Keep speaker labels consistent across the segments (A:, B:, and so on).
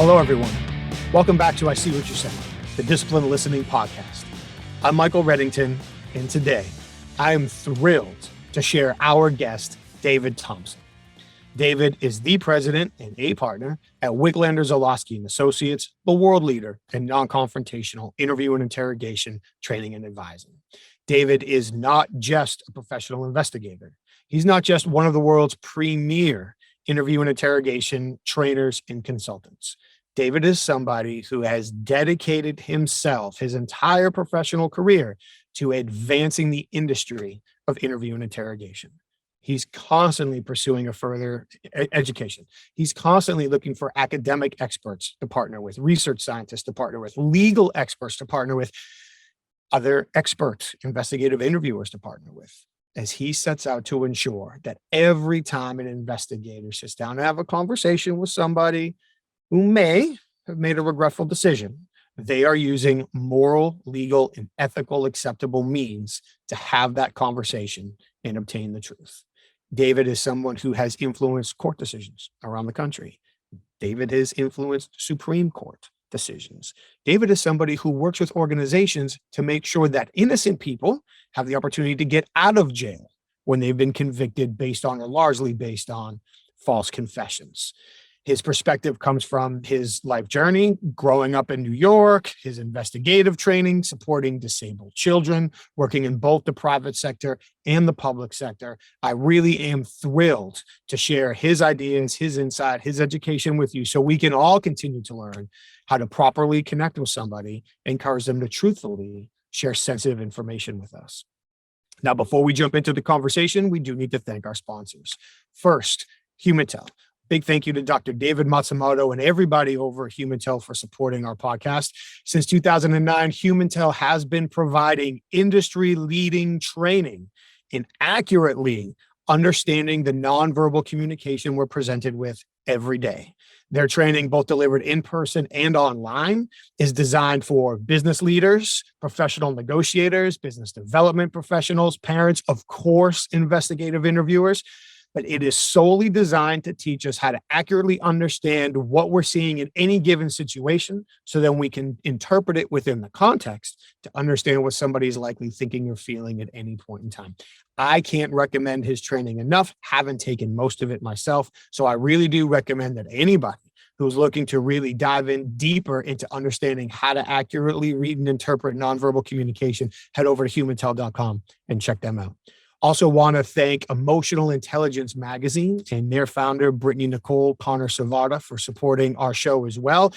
A: Hello, everyone. Welcome back to I See What You're Saying, the Disciplined Listening Podcast. I'm Michael Reddington, and today I am thrilled to share our guest, David Thompson. David is the president and a partner at Wiglander, Zoloski and Associates, the world leader in non-confrontational interview and interrogation training and advising. David is not just a professional investigator. He's not just one of the world's premier interview and interrogation trainers and consultants. David is somebody who has dedicated himself, his entire professional career, to advancing the industry of interview and interrogation. He's constantly pursuing a further education. He's constantly looking for academic experts to partner with, research scientists to partner with, legal experts to partner with, other experts, investigative interviewers to partner with, as he sets out to ensure that every time an investigator sits down to have a conversation with somebody who may have made a regretful decision, they are using moral, legal, and ethical acceptable means to have that conversation and obtain the truth. David is someone who has influenced court decisions around the country. David has influenced Supreme Court decisions. David is somebody who works with organizations to make sure that innocent people have the opportunity to get out of jail when they've been convicted based on, or largely based on, false confessions. His perspective comes from his life journey, growing up in New York, his investigative training, supporting disabled children, working in both the private sector and the public sector. I really am thrilled to share his ideas, his insight, his education with you so we can all continue to learn how to properly connect with somebody, encourage them to truthfully share sensitive information with us. Now, before we jump into the conversation, we do need to thank our sponsors. First, Humantel. Big thank you to Dr. David Matsumoto and everybody over at Humantel for supporting our podcast. Since 2009, Humantel has been providing industry-leading training in accurately understanding the nonverbal communication we're presented with every day. Their training, both delivered in person and online, is designed for business leaders, professional negotiators, business development professionals, parents, of course, investigative interviewers. But it is solely designed to teach us how to accurately understand what we're seeing in any given situation, so then we can interpret it within the context to understand what somebody's likely thinking or feeling at any point in time. I can't recommend his training enough. Haven't taken most of it myself. So I really do recommend that anybody who's looking to really dive in deeper into understanding how to accurately read and interpret nonverbal communication, head over to humantel.com and check them out. Also want to thank Emotional Intelligence Magazine and their founder, Brittany Nicole Connor-Savada, for supporting our show as well.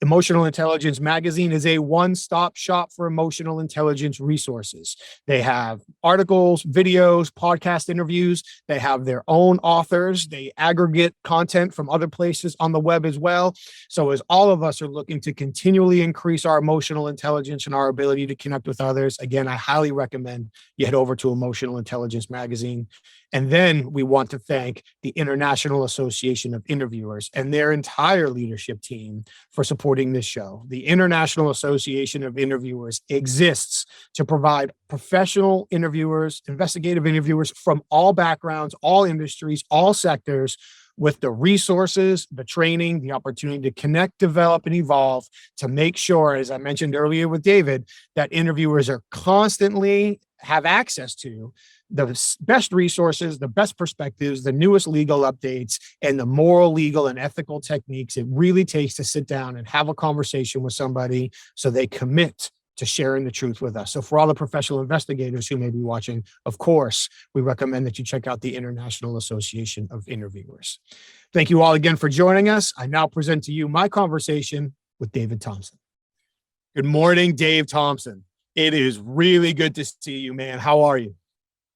A: Emotional Intelligence Magazine is a one-stop shop for emotional intelligence resources. They have articles, videos, podcast interviews. They have their own authors. They aggregate content from other places on the web as well. So as all of us are looking to continually increase our emotional intelligence and our ability to connect with others, again, I highly recommend you head over to Emotional Intelligence Magazine. And then we want to thank the International Association of Interviewers and their entire leadership team for supporting this show. The International Association of Interviewers exists to provide professional interviewers, investigative interviewers from all backgrounds, all industries, all sectors, with the resources, the training, the opportunity to connect, develop, and evolve to make sure, as I mentioned earlier with David, that interviewers are constantly have access to the best resources, the best perspectives, the newest legal updates, and the moral, legal, and ethical techniques it really takes to sit down and have a conversation with somebody so they commit to sharing the truth with us. So for all the professional investigators who may be watching, of course, we recommend that you check out the International Association of Interviewers. Thank you all again for joining us. I now present to you my conversation with David Thompson. Good morning, Dave Thompson. It is really good to see you, man. How are you?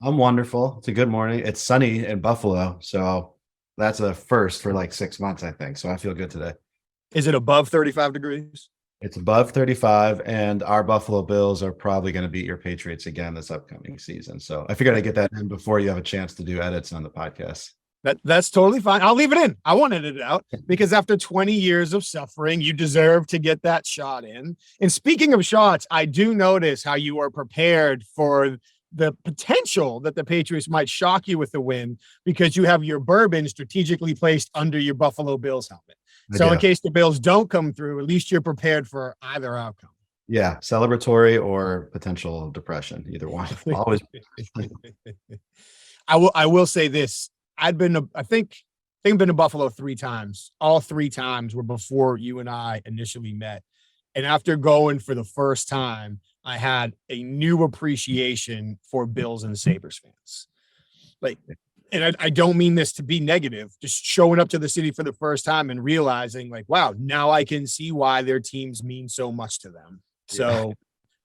B: I'm wonderful. It's a good morning. It's sunny in Buffalo, so that's a first for like 6 months, I think. So I feel good today.
A: Is it above 35 degrees?
B: It's above 35, and our Buffalo Bills are probably going to beat your Patriots again this upcoming season. So I figured I'd get that in before you have a chance to do edits on the podcast.
A: That's totally fine. I'll leave it in. I won't edit it out because after 20 years of suffering, you deserve to get that shot in. And speaking of shots, I do notice how you are prepared for the potential that the Patriots might shock you with the win because you have your bourbon strategically placed under your Buffalo Bills helmet. So in case the bills don't come through, at least you're prepared for either outcome.
B: Yeah, celebratory or potential depression, either one. Always.
A: I will say this. I've been to Buffalo 3 times. All 3 times were before you and I initially met. And after going for the first time, I had a new appreciation for Bills and Sabres fans. Like, and I don't mean this to be negative, just showing up to the city for the first time and realizing like, wow, now I can see why their teams mean so much to them. So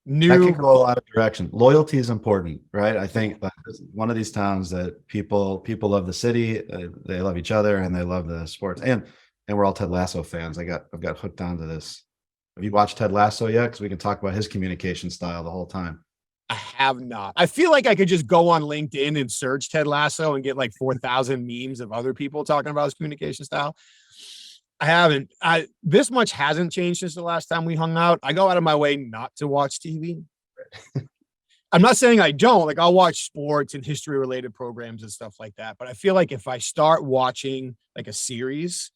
B: that can go a lot of direction. Loyalty is important, right? I think that one of these towns that people love the city, they love each other, and they love the sports, and we're all Ted Lasso fans. I've got hooked onto this. Have you watched Ted Lasso yet? Because we can talk about his communication style the whole time.
A: I have not. I feel like I could just go on LinkedIn and search Ted Lasso and get like 4,000 memes of other people talking about his communication style. I haven't. This much hasn't changed since the last time we hung out. I go out of my way not to watch TV. I'm not saying I don't. Like, I'll watch sports and history related programs and stuff like that. But I feel like if I start watching like a series,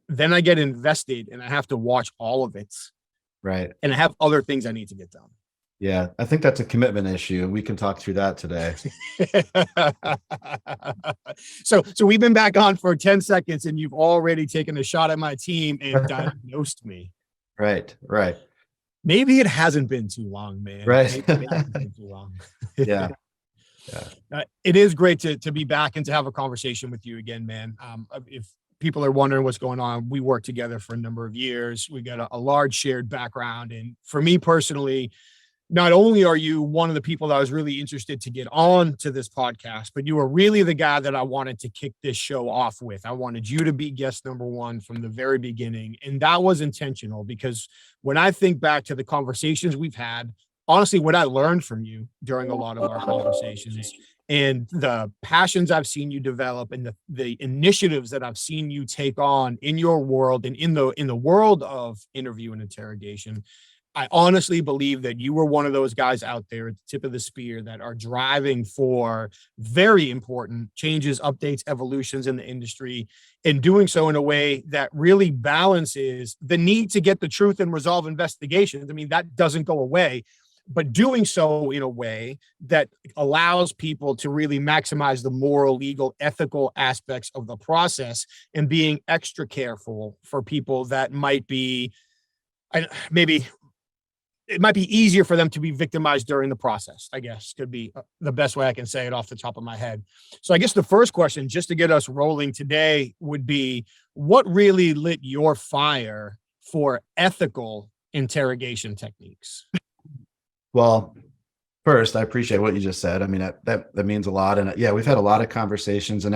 A: then I get invested and I have to watch all of it.
B: Right.
A: And I have other things I need to get done.
B: Yeah, I think that's a commitment issue. We can talk through that today.
A: So we've been back on for 10 seconds and you've already taken a shot at my team and diagnosed me.
B: Right.
A: Maybe it hasn't been too long, man.
B: Right.
A: Maybe it hasn't been too long.
B: Yeah.
A: It is great to be back and to have a conversation with you again, man. If people are wondering what's going on, we worked together for a number of years. We got a large shared background. And for me personally, not only are you one of the people that I was really interested to get on to this podcast, but you are really the guy that I wanted to kick this show off with. I wanted you to be guest number 1 from the very beginning. And that was intentional because when I think back to the conversations we've had, honestly, what I learned from you during a lot of our conversations and the passions I've seen you develop and the initiatives that I've seen you take on in your world and in the world of interview and interrogation, I honestly believe that you were one of those guys out there at the tip of the spear that are driving for very important changes, updates, evolutions in the industry, and doing so in a way that really balances the need to get the truth and resolve investigations. I mean, that doesn't go away, but doing so in a way that allows people to really maximize the moral, legal, ethical aspects of the process and being extra careful for people that might be maybe it might be easier for them to be victimized during the process, I guess, could be the best way I can say it off the top of my head. So I guess the first question, just to get us rolling today, would be what really lit your fire for ethical interrogation techniques?
B: Well, first, I appreciate what you just said. I mean, that means a lot. And yeah, we've had a lot of conversations, and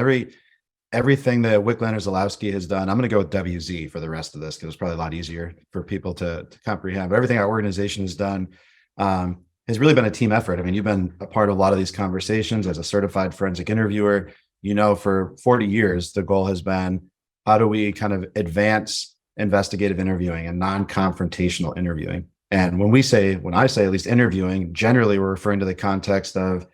B: everything that Wiglander Zoloski has done, I'm going to go with WZ for the rest of this because it's probably a lot easier for people to comprehend. But everything our organization has done has really been a team effort. I mean, you've been a part of a lot of these conversations as a certified forensic interviewer. You know, for 40 years, the goal has been, how do we kind of advance investigative interviewing and non-confrontational interviewing? And when I say at least interviewing, generally we're referring to the context of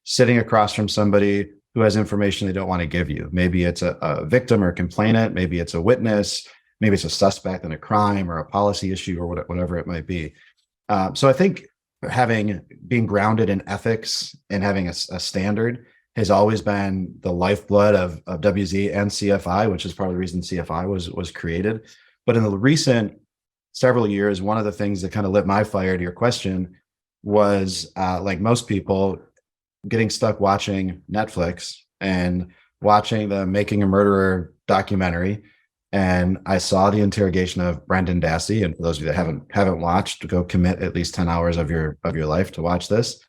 B: sitting across from somebody who has information they don't want to give you. Maybe it's a victim or a complainant, maybe it's a witness, maybe it's a suspect in a crime or a policy issue or whatever it might be. So I think being grounded in ethics and having a standard has always been the lifeblood of WZ and CFI, which is part of the reason CFI was created. But in the recent several years, one of the things that kind of lit my fire to your question was, like most people, getting stuck watching Netflix and watching the Making a Murderer documentary. And I saw the interrogation of Brendan Dassey. And for those of you that haven't watched, go commit at least 10 hours of your life to watch this.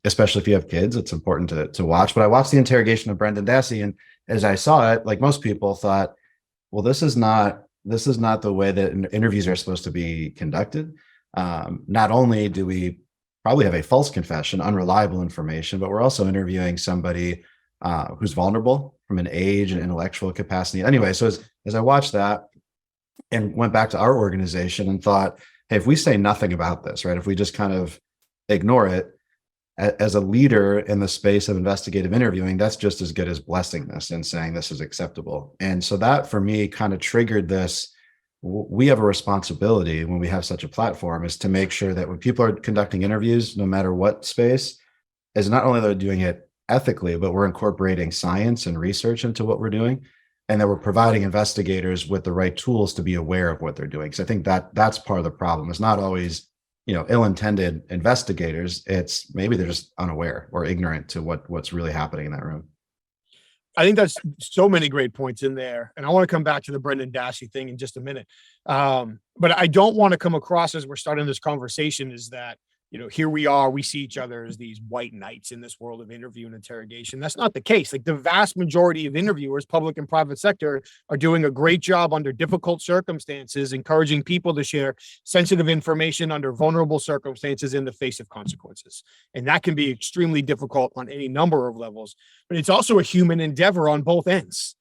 B: Especially if you have kids, it's important to watch. But I watched the interrogation of Brendan Dassey, and as I saw it, like most people thought, well, this is not the way that interviews are supposed to be conducted. Not only do we probably have a false confession, unreliable information, but we're also interviewing somebody who's vulnerable from an age and intellectual capacity. Anyway, so as I watched that and went back to our organization and thought, hey, if we say nothing about this, right, if we just kind of ignore it, as a leader in the space of investigative interviewing, that's just as good as blessing this and saying this is acceptable. And so that for me kind of triggered this. We have a responsibility when we have such a platform is to make sure that when people are conducting interviews, no matter what space, is not only they're doing it ethically, but we're incorporating science and research into what we're doing, and that we're providing investigators with the right tools to be aware of what they're doing. So I think that's part of the problem. It's not always, ill-intended investigators. It's maybe they're just unaware or ignorant to what's really happening in that room.
A: I think that's so many great points in there. And I want to come back to the Brendan Dassey thing in just a minute. But I don't want to come across as we're starting this conversation is that, here we are, we see each other as these white knights in this world of interview and interrogation. That's not the case. Like the vast majority of interviewers, public and private sector, are doing a great job under difficult circumstances, encouraging people to share sensitive information under vulnerable circumstances in the face of consequences. And that can be extremely difficult on any number of levels, but it's also a human endeavor on both ends.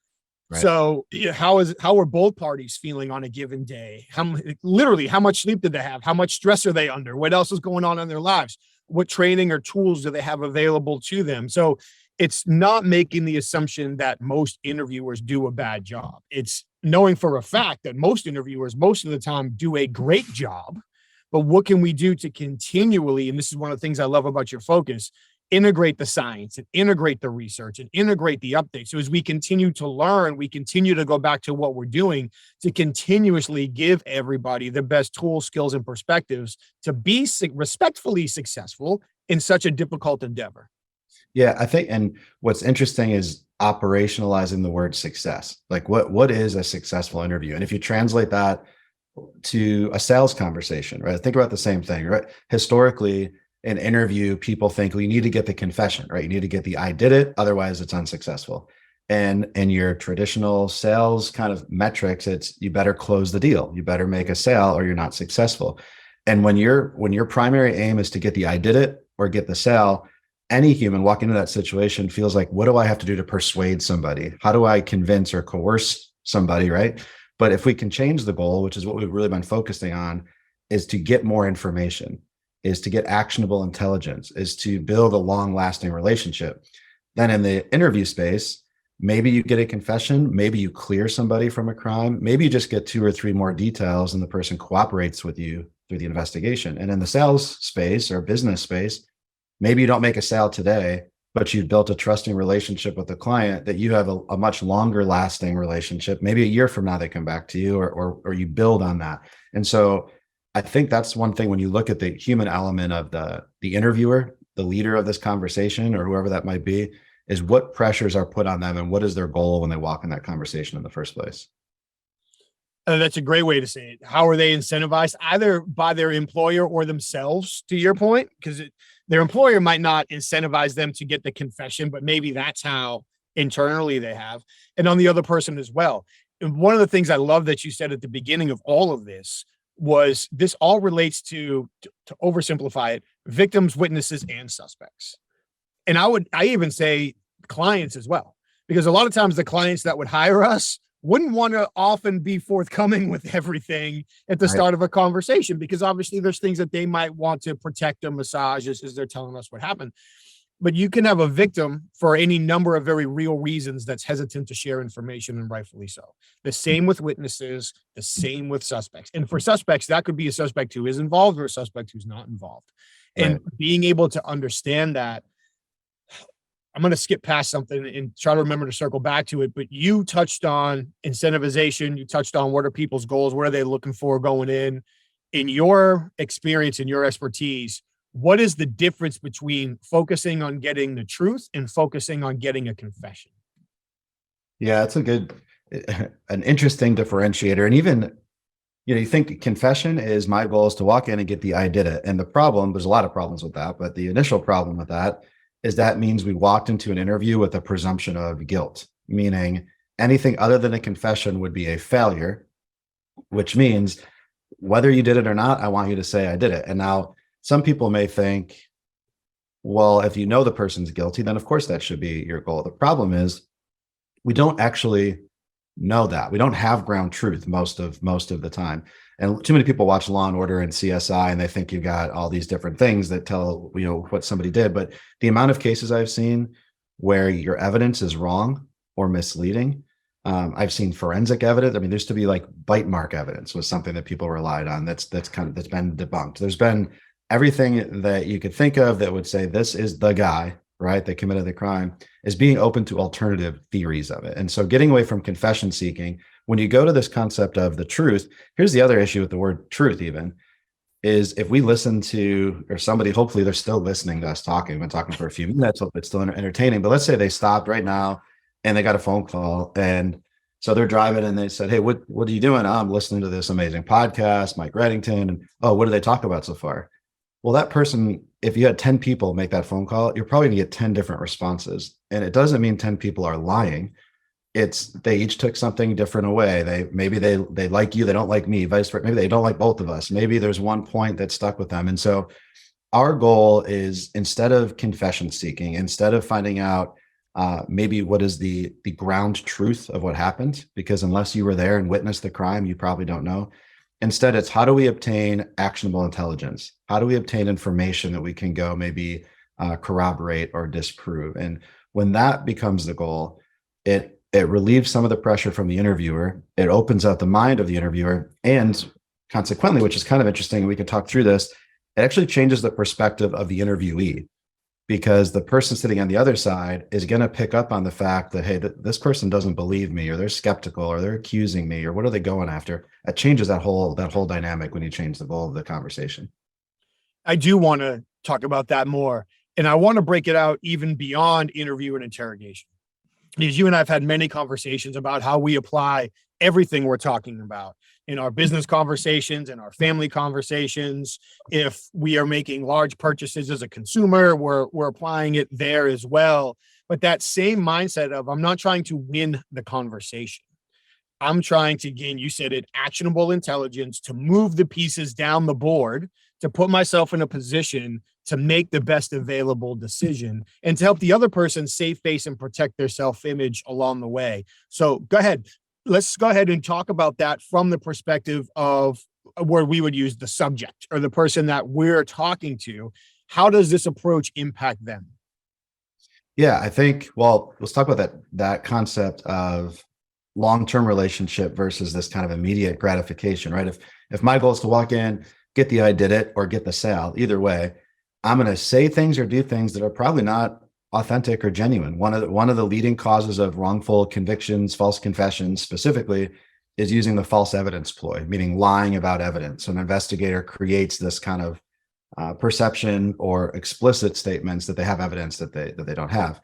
A: Right. So how are both parties feeling on a given day? How much sleep did they have? How much stress are they under? What else is going on in their lives? What training or tools do they have available to them? So it's not making the assumption that most interviewers do a bad job. It's knowing for a fact that most interviewers, most of the time, do a great job. But what can we do to continually, and this is one of the things I love about your focus, integrate the science and integrate the research and integrate the updates. So as we continue to learn, we continue to go back to what we're doing to continuously give everybody the best tools, skills, and perspectives to be respectfully successful in such a difficult endeavor.
B: Yeah, I think, and what's interesting is operationalizing the word success. Like what is a successful interview? And if you translate that to a sales conversation, right? Think about the same thing, right? Historically, an interview, people think, well, you need to get the confession, right? You need to get the I did it, otherwise it's unsuccessful. And in your traditional sales kind of metrics, it's you better close the deal, you better make a sale, or you're not successful. And when your primary aim is to get the I did it or get the sale, any human walking into that situation feels like, what do I have to do to persuade somebody? How do I convince or coerce somebody, right? But if we can change the goal, which is what we've really been focusing on, is to get more information, is to get actionable intelligence, is to build a long-lasting relationship. Then in the interview space, maybe you get a confession, maybe you clear somebody from a crime, maybe you just get 2 or 3 more details and the person cooperates with you through the investigation. And in the sales space or business space, maybe you don't make a sale today, but you've built a trusting relationship with the client that you have a much longer lasting relationship. Maybe a year from now, they come back to you or you build on that. And so I think that's one thing when you look at the human element of the interviewer, the leader of this conversation, or whoever that might be, is what pressures are put on them and what is their goal when they walk in that conversation in the first place.
A: That's a great way to say it. How are they incentivized, either by their employer or themselves, to your point? Because their employer might not incentivize them to get the confession, but maybe that's how internally they have. And on the other person as well. And one of the things I love that you said at the beginning of all of this was this all relates to oversimplify it, victims, witnesses, and suspects. And I even say clients as well, because a lot of times the clients that would hire us wouldn't want to often be forthcoming with everything at the start of a conversation, because obviously there's things that they might want to protect or massage as they're telling us what happened. But you can have a victim for any number of very real reasons that's hesitant to share information, and rightfully so. The same with witnesses, the same with suspects. And for suspects, that could be a suspect who is involved or a suspect who's not involved. And being able to understand that, I'm going to skip past something and try to remember to circle back to it, but you touched on incentivization. You touched on what are people's goals? What are they looking for going in? In your experience and your expertise, what is the difference between focusing on getting the truth and focusing on getting a confession?
B: Yeah, that's an interesting differentiator. And even, you think confession is my goal is to walk in and get the I did it. And the problem, there's a lot of problems with that, but the initial problem with that is that means we walked into an interview with a presumption of guilt, meaning anything other than a confession would be a failure, which means whether you did it or not, I want you to say I did it. And now some people may think, well, if you know the person's guilty, then of course that should be your goal. The problem is we don't actually know that. We don't have ground truth most of the time. And too many people watch Law and Order and CSI, and they think you've got all these different things that tell, what somebody did. But the amount of cases I've seen where your evidence is wrong or misleading. I've seen forensic evidence. I mean, there used to be like bite mark evidence was something that people relied on. That's been debunked. There's been everything that you could think of that would say this is the guy, right, that committed the crime, is being open to alternative theories of it. And so getting away from confession seeking, when you go to this concept of the truth, here's the other issue with the word truth even, is if we listen to, or somebody, hopefully they're still listening to us talking, we've been talking for a few minutes, so it's still entertaining, but let's say they stopped right now and they got a phone call, and so they're driving and they said, hey, what are you doing? I'm listening to this amazing podcast, Mike Reddington, and what do they talk about so far? Well, that person, if you had 10 people make that phone call, you're probably gonna get 10 different responses. And it doesn't mean 10 people are lying. It's they each took something different away. Maybe they like you, they don't like me, vice versa. Maybe they don't like both of us. Maybe there's one point that stuck with them. And so our goal is, instead of confession seeking, instead of finding out maybe what is the ground truth of what happened, because unless you were there and witnessed the crime, you probably don't know. Instead, it's how do we obtain actionable intelligence? How do we obtain information that we can go maybe corroborate or disprove? And when that becomes the goal, it relieves some of the pressure from the interviewer. It opens up the mind of the interviewer, and consequently, which is kind of interesting, and we can talk through this, it actually changes the perspective of the interviewee, because the person sitting on the other side is going to pick up on the fact that, hey, this person doesn't believe me, or they're skeptical, or they're accusing me, or what are they going after? It changes that whole dynamic when you change the goal of the conversation.
A: I do want to talk about that more, and I want to break it out even beyond interview and interrogation, because you and I have had many conversations about how we apply everything we're talking about in our business conversations and our family conversations. If we are making large purchases as a consumer, we're applying it there as well. But that same mindset of, I'm not trying to win the conversation. I'm trying to gain, you said it, actionable intelligence to move the pieces down the board, to put myself in a position to make the best available decision, and to help the other person save face and protect their self-image along the way. So go ahead. Let's go ahead and talk about that from the perspective of where we would use the subject or the person that we're talking to. How does this approach impact them?
B: Yeah, I think, well, let's talk about that concept of long-term relationship versus this kind of immediate gratification, right? If my goal is to walk in, get the I did it, or get the sale, either way, I'm going to say things or do things that are probably not authentic or genuine. One of the leading causes of wrongful convictions, false confessions specifically, is using the false evidence ploy, meaning lying about evidence. So an investigator creates this kind of perception or explicit statements that they have evidence that they don't have.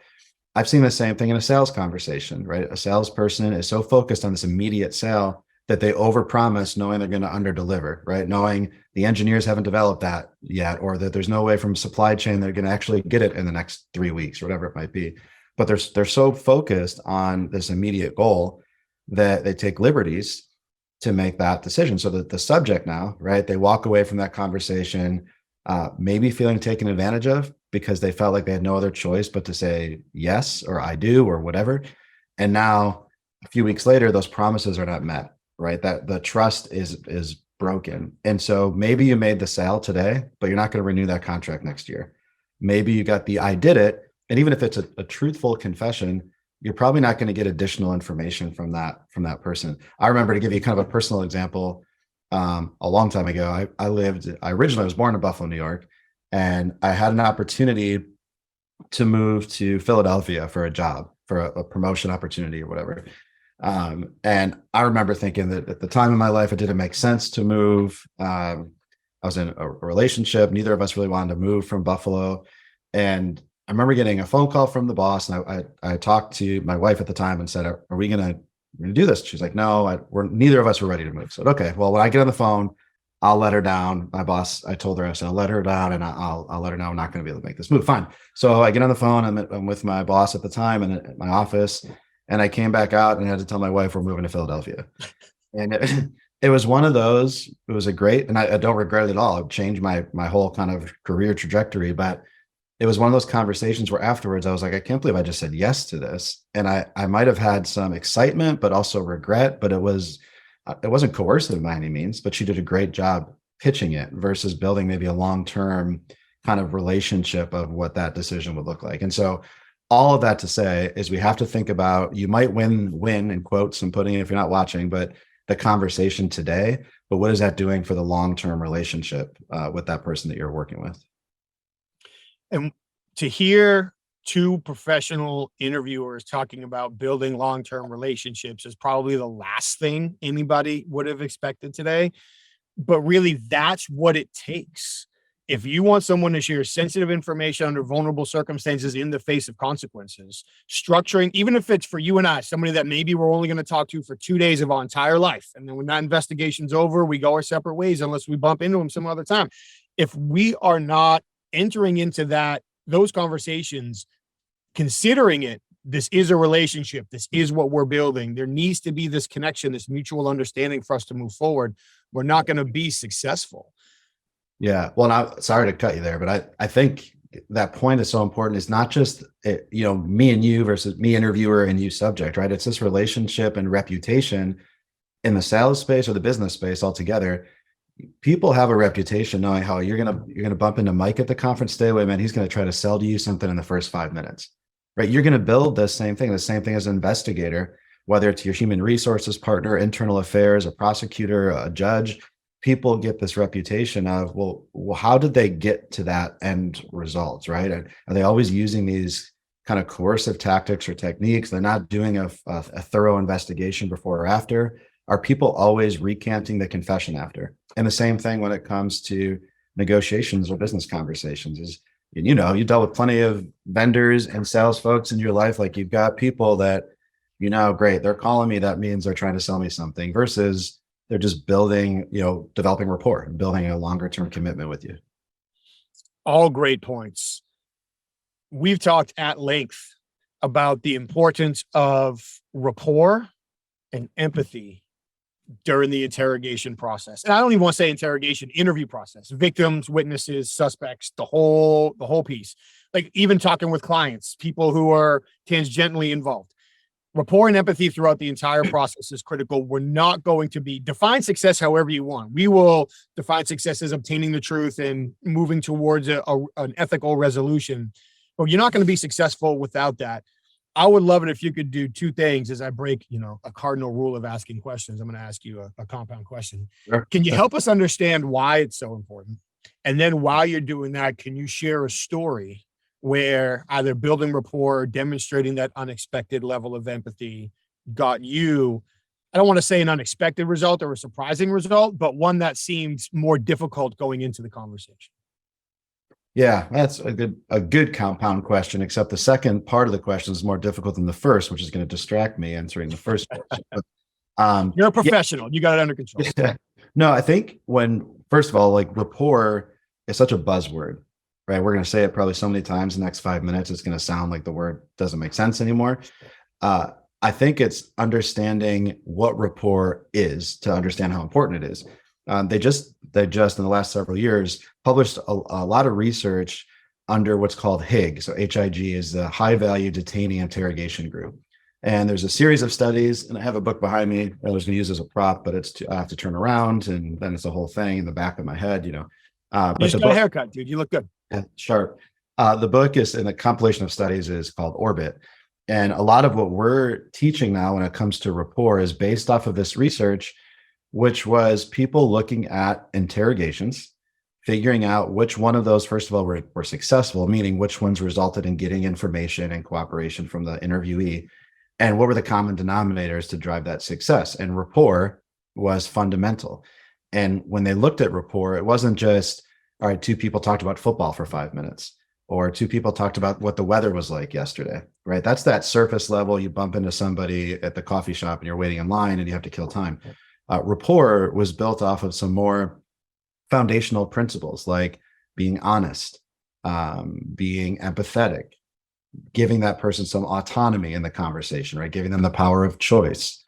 B: I've seen the same thing in a sales conversation, right? A salesperson is so focused on this immediate sale that they overpromise, knowing they're going to underdeliver, right? Knowing the engineers haven't developed that yet, or that there's no way from supply chain they're going to actually get it in the next 3 weeks, or whatever it might be. But they're so focused on this immediate goal that they take liberties to make that decision. So that the subject now, right, they walk away from that conversation, maybe feeling taken advantage of because they felt like they had no other choice but to say yes, or I do, or whatever. And now a few weeks later, those promises are not met, right? That the trust is broken. And so maybe you made the sale today, but you're not going to renew that contract next year. Maybe you got the I did it. And even if it's a truthful confession, you're probably not going to get additional information from that person. I remember, to give you kind of a personal example, a long time ago, I originally was born in Buffalo, New York, and I had an opportunity to move to Philadelphia for a job, for a promotion opportunity or whatever. And I remember thinking that at the time in my life, it didn't make sense to move. I was in a relationship. Neither of us really wanted to move from Buffalo. And I remember getting a phone call from the boss, and I talked to my wife at the time and said, are we going to do this? She's like, no, neither of us were ready to move. So, okay, well, when I get on the phone, I'll let her down. My boss, I told her, I said, I'll let her down, and I'll let her know I'm not going to be able to make this move. Fine. So I get on the phone. I'm with my boss at the time and at my office. And I came back out and had to tell my wife we're moving to Philadelphia. And it was one of those, it was a great, and I don't regret it at all. It changed my whole kind of career trajectory. But it was one of those conversations where afterwards I was like, I can't believe I just said yes to this. And I might have had some excitement, but also regret. But it was it wasn't coercive by any means, but she did a great job pitching it versus building maybe a long-term kind of relationship of what that decision would look like. And so all of that to say is we have to think about, you might win in quotes, I'm putting it if you're not watching, but the conversation today, but what is that doing for the long-term relationship with that person that you're working with?
A: And to hear two professional interviewers talking about building long-term relationships is probably the last thing anybody would have expected today. But really, that's what it takes. If you want someone to share sensitive information under vulnerable circumstances in the face of consequences, structuring, even if it's for you and I, somebody that maybe we're only going to talk to for 2 days of our entire life. And then when that investigation's over, we go our separate ways unless we bump into them some other time. If we are not entering into those conversations, considering it, this is a relationship, this is what we're building, there needs to be this connection, this mutual understanding for us to move forward, we're not going to be successful.
B: Yeah. Well, now, sorry to cut you there, but I think that point is so important. It's not just, me and you versus me interviewer and you subject, right? It's this relationship and reputation in the sales space or the business space altogether. People have a reputation knowing how you're gonna bump into Mike at the conference. Stay away, man. He's gonna try to sell to you something in the first 5 minutes, right? You're gonna build the same thing as an investigator, whether it's your human resources partner, internal affairs, a prosecutor, a judge. People get this reputation of, well, how did they get to that end results, right? And are they always using these kind of coercive tactics or techniques? They're not doing a thorough investigation before or after. Are people always recanting the confession after? And the same thing when it comes to negotiations or business conversations is, you dealt with plenty of vendors and sales folks in your life. Like, you've got people that, great, they're calling me, that means they're trying to sell me something, versus they're just building, developing rapport and building a longer term commitment with you.
A: All great points. We've talked at length about the importance of rapport and empathy during the interrogation process. And I don't even want to say interrogation, interview process, victims, witnesses, suspects, the whole piece. Like, even talking with clients, people who are tangentially involved. Rapport and empathy throughout the entire process is critical. We're not going to define success however you want. We will define success as obtaining the truth and moving towards an ethical resolution. But you're not going to be successful without that. I would love it if you could do two things as I break, a cardinal rule of asking questions. I'm going to ask you a compound question.
B: Sure.
A: Can you help us understand why it's so important? And then while you're doing that, can you share a story where either building rapport or demonstrating that unexpected level of empathy got you, I don't want to say an unexpected result or a surprising result, but one that seemed more difficult going into the conversation?
B: Yeah, that's a good compound question, except the second part of the question is more difficult than the first, which is going to distract me answering the first question. But,
A: you're a professional. You got it under control.
B: Yeah. No, I think first of all, like, rapport is such a buzzword, right? We're going to say it probably so many times in the next 5 minutes, it's going to sound like the word doesn't make sense anymore. I think it's understanding what rapport is to understand how important it is. They just in the last several years published a lot of research under what's called HIG. So HIG is the High Value Detainee Interrogation Group. And there's a series of studies, and I have a book behind me I was going to use as a prop, but I have to turn around, and then it's a whole thing in the back of my head,
A: You just got a haircut, dude. You look good.
B: Sharp. The book is, in a compilation of studies, is called Orbit. And a lot of what we're teaching now when it comes to rapport is based off of this research, which was people looking at interrogations, figuring out which one of those, first of all, were successful, meaning which ones resulted in getting information and cooperation from the interviewee, and what were the common denominators to drive that success. And rapport was fundamental. And when they looked at rapport, it wasn't just, all right, two people talked about football for 5 minutes, or two people talked about what the weather was like yesterday, right? That's that surface level. You bump into somebody at the coffee shop and you're waiting in line and you have to kill time. Rapport was built off of some more foundational principles, like being honest, being empathetic, giving that person some autonomy in the conversation, right? Giving them the power of choice,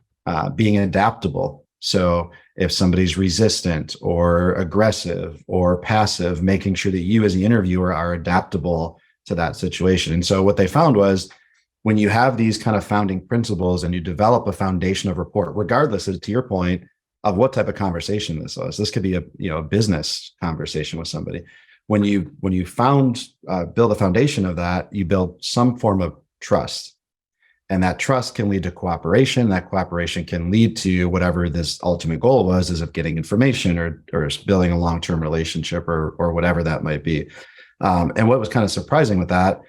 B: being adaptable. So if somebody's resistant or aggressive or passive, making sure that you as the interviewer are adaptable to that situation. And so what they found was, when you have these kind of founding principles and you develop a foundation of rapport, regardless of, to your point, of what type of conversation this was. This could be a business conversation with somebody. When you build a foundation of that, you build some form of trust. And that trust can lead to cooperation. That cooperation can lead to whatever this ultimate goal was, is of getting information or building a long-term relationship or whatever that might be. And what was kind of surprising with that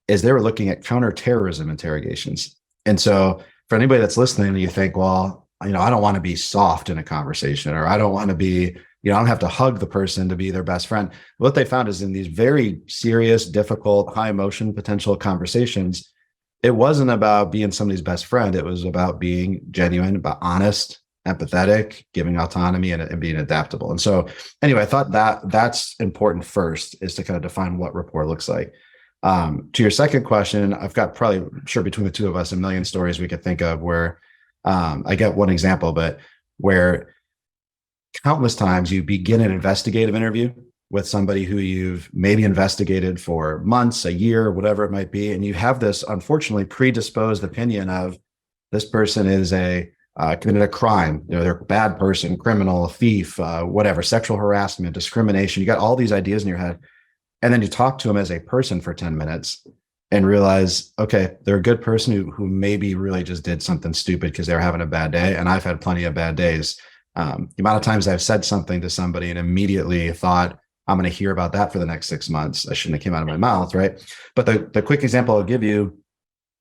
B: is they were looking at counterterrorism interrogations. And so for anybody that's listening, you think, well, I don't want to be soft in a conversation, or I don't want to be, I don't have to hug the person to be their best friend. What they found is in these very serious, difficult, high emotion potential conversations, it wasn't about being somebody's best friend. It was about being genuine, about honest, empathetic, giving autonomy, and being adaptable. And so anyway, I thought that's important first, is to kind of define what rapport looks like. To your second question, I've got probably, I'm sure between the two of us, a million stories we could think of where I get one example, but where countless times you begin an investigative interview with somebody who you've maybe investigated for months, a year, whatever it might be. And you have this, unfortunately, predisposed opinion of this person is committed a crime. They're a bad person, criminal, thief, whatever, sexual harassment, discrimination. You got all these ideas in your head. And then you talk to them as a person for 10 minutes and realize, okay, they're a good person who maybe really just did something stupid because they're having a bad day. And I've had plenty of bad days. The amount of times I've said something to somebody and immediately thought, I'm going to hear about that for the next 6 months. I shouldn't have came out of my mouth, right? But the quick example I'll give you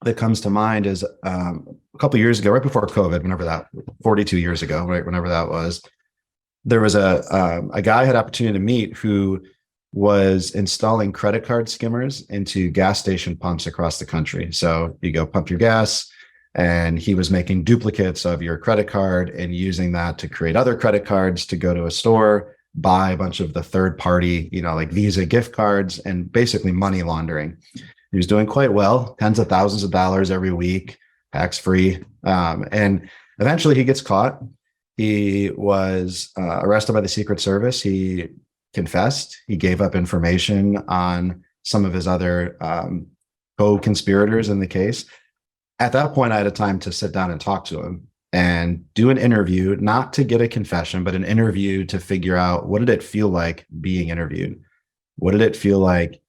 B: that comes to mind is a couple of years ago, right before COVID, 42 years ago, right, whenever that was, there was a guy I had opportunity to meet who was installing credit card skimmers into gas station pumps across the country. So you go pump your gas, and he was making duplicates of your credit card and using that to create other credit cards to go to a store, buy a bunch of the third party, like Visa gift cards, and basically money laundering. He was doing quite well, tens of thousands of dollars every week, tax free. And eventually he gets caught. He was arrested by the Secret Service. He confessed. He gave up information on some of his other co-conspirators in the case. At that point, I had a time to sit down and talk to him and do an interview, not to get a confession, but an interview to figure out, what did it feel like being interviewed? What did it feel like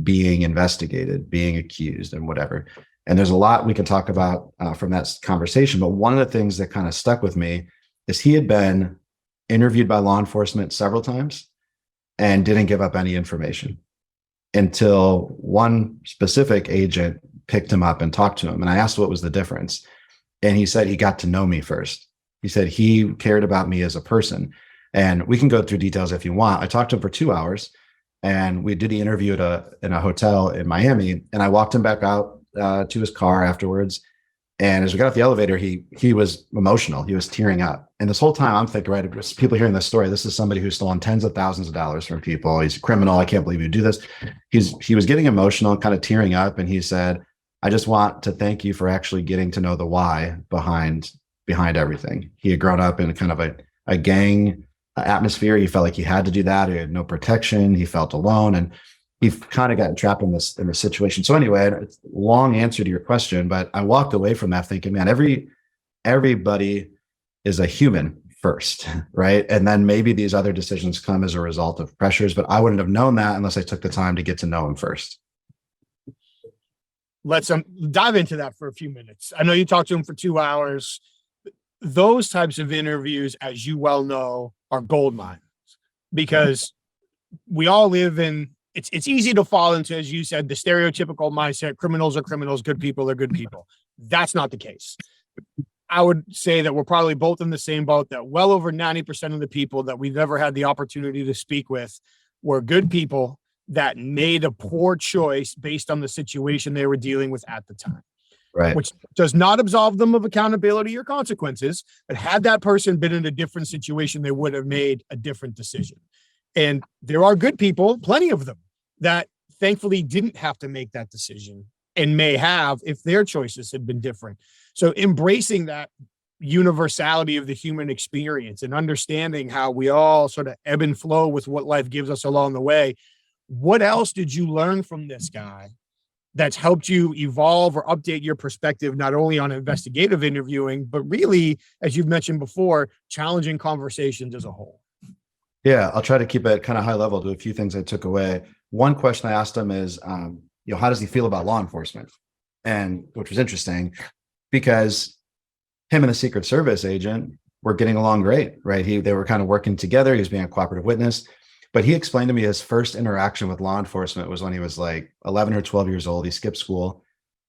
B: being investigated, being accused, and whatever? And there's a lot we can talk about from that conversation. But one of the things that kind of stuck with me is he had been interviewed by law enforcement several times and didn't give up any information until one specific agent picked him up and talked to him. And I asked what was the difference. And he said he got to know me first. He said he cared about me as a person. And we can go through details if you want. I talked to him for 2 hours, and we did the interview in a hotel in Miami. And I walked him back out to his car afterwards. And as we got off the elevator, he was emotional. He was tearing up. And this whole time I'm thinking, right, people hearing this story, this is somebody who's stolen tens of thousands of dollars from people. He's a criminal. I can't believe you do this. He was getting emotional, kind of tearing up. And he said, I just want to thank you for actually getting to know the why behind everything. He had grown up in kind of a gang atmosphere. He felt like he had to do that. He had no protection. He felt alone. And he kind of got trapped in this situation. So anyway, it's a long answer to your question, but I walked away from that thinking, man, everybody is a human first, right? And then maybe these other decisions come as a result of pressures, but I wouldn't have known that unless I took the time to get to know him first.
A: Let's dive into that for a few minutes. I know you talked to him for 2 hours. Those types of interviews, as you well know, are gold mines, because we all live in, it's easy to fall into, as you said, the stereotypical mindset, criminals are criminals, good people are good people. That's not the case. I would say that we're probably both in the same boat, that well over 90% of the people that we've ever had the opportunity to speak with were good people that made a poor choice based on the situation they were dealing with at the time.
B: Right.
A: Which does not absolve them of accountability or consequences, but had that person been in a different situation, they would have made a different decision. And there are good people, plenty of them, that thankfully didn't have to make that decision and may have if their choices had been different. So embracing that universality of the human experience and understanding how we all sort of ebb and flow with what life gives us along the way. What else did you learn from this guy that's helped you evolve or update your perspective, not only on investigative interviewing, but really, as you've mentioned before, challenging conversations as a whole?
B: Yeah, I'll try to keep it kind of high level to a few things I took away. One question I asked him is, how does he feel about law enforcement? And which was interesting because him and the Secret Service agent were getting along great, right? They were kind of working together. He was being a cooperative witness. But he explained to me his first interaction with law enforcement was when he was like 11 or 12 years old. He skipped school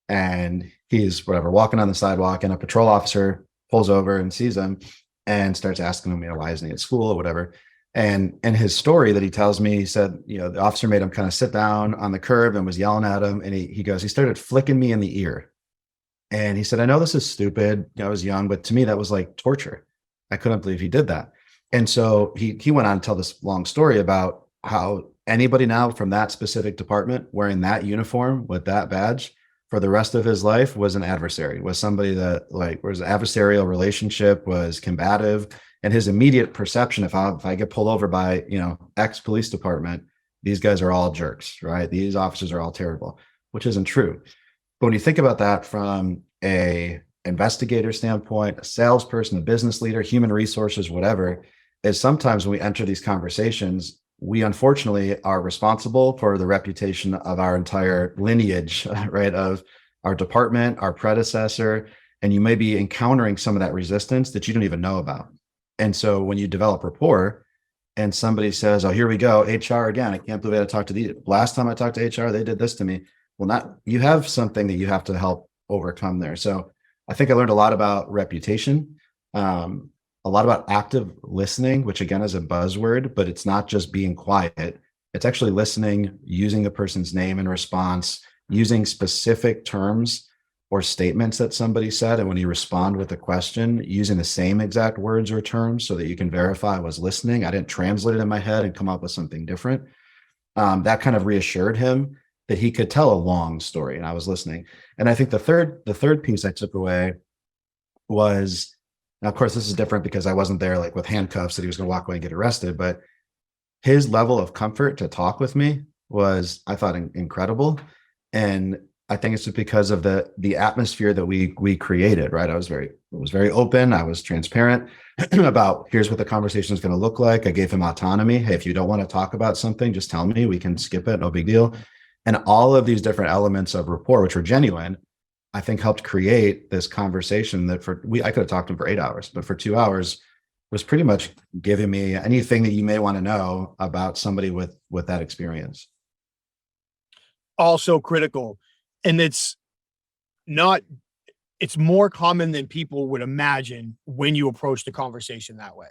B: and he's walking on the sidewalk, and a patrol officer pulls over and sees him and starts asking him, why isn't he at school or whatever. And his story that he tells me, he said, the officer made him kind of sit down on the curb and was yelling at him. And he goes, he started flicking me in the ear. And he said, I know this is stupid. I was young, but to me, that was like torture. I couldn't believe he did that. And so he went on to tell this long story about how anybody now from that specific department wearing that uniform with that badge for the rest of his life was an adversary, was somebody that was an adversarial relationship, was combative. And his immediate perception, if I get pulled over by, X police department, these guys are all jerks, right? These officers are all terrible, which isn't true. But when you think about that from a investigator standpoint, a salesperson, a business leader, human resources, whatever, is sometimes when we enter these conversations, we unfortunately are responsible for the reputation of our entire lineage, right? Of our department, our predecessor, and you may be encountering some of that resistance that you don't even know about. And so when you develop rapport and somebody says, oh, here we go, HR again, I can't believe I had to talk to these. Last time I talked to HR, they did this to me. Well, you have something that you have to help overcome there. So I think I learned a lot about reputation, a lot about active listening, which again is a buzzword, but it's not just being quiet. It's actually listening, using the person's name in response, using specific terms or statements that somebody said. And when you respond with a question, using the same exact words or terms so that you can verify I was listening. I didn't translate it in my head and come up with something different. That kind of reassured him that he could tell a long story and I was listening. And I think the third piece I took away was, now, of course, this is different because I wasn't there like with handcuffs that he was going to walk away and get arrested, but his level of comfort to talk with me was, I thought, incredible. And I think it's just because of the atmosphere that we created, right? I was very open. I was transparent about here's what the conversation is going to look like. I gave him autonomy. Hey, if you don't want to talk about something, just tell me, we can skip it. No big deal. And all of these different elements of rapport, which were genuine, I think helped create this conversation that I could have talked to him for 8 hours, but for 2 hours was pretty much giving me anything that you may want to know about somebody with that experience.
A: Also critical. And it's more common than people would imagine when you approach the conversation that way.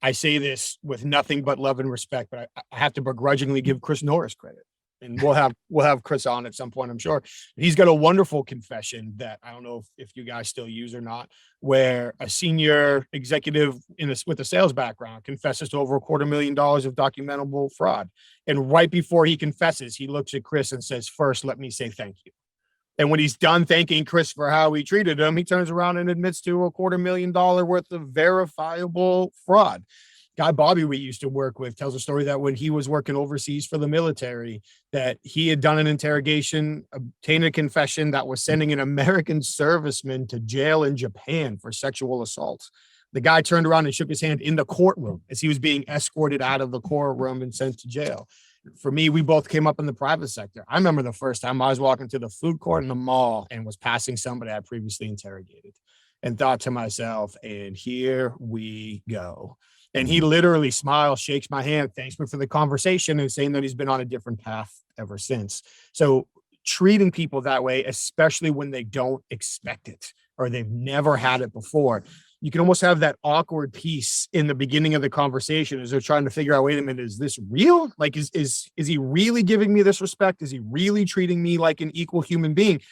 A: I say this with nothing but love and respect, but I have to begrudgingly give Chris Norris credit. And we'll have Chris on at some point, I'm sure. He's got a wonderful confession that I don't know if you guys still use or not, where a senior executive with a sales background confesses to over $250,000 of documentable fraud. And right before he confesses, he looks at Chris and says, "First, let me say thank you." And when he's done thanking Chris for how he treated him, he turns around and admits to $250,000 worth of verifiable fraud. Guy Bobby we used to work with tells a story that when he was working overseas for the military, that he had done an interrogation, obtained a confession that was sending an American serviceman to jail in Japan for sexual assault. The guy turned around and shook his hand in the courtroom as he was being escorted out of the courtroom and sent to jail. For me, we both came up in the private sector. I remember the first time I was walking to the food court in the mall and was passing somebody I previously interrogated and thought to myself, and here we go. And he literally smiles, shakes my hand, thanks me for the conversation, and saying that he's been on a different path ever since. So treating people that way, especially when they don't expect it or they've never had it before, you can almost have that awkward piece in the beginning of the conversation as they're trying to figure out, wait a minute, is this real? Like, is he really giving me this respect? Is he really treating me like an equal human being?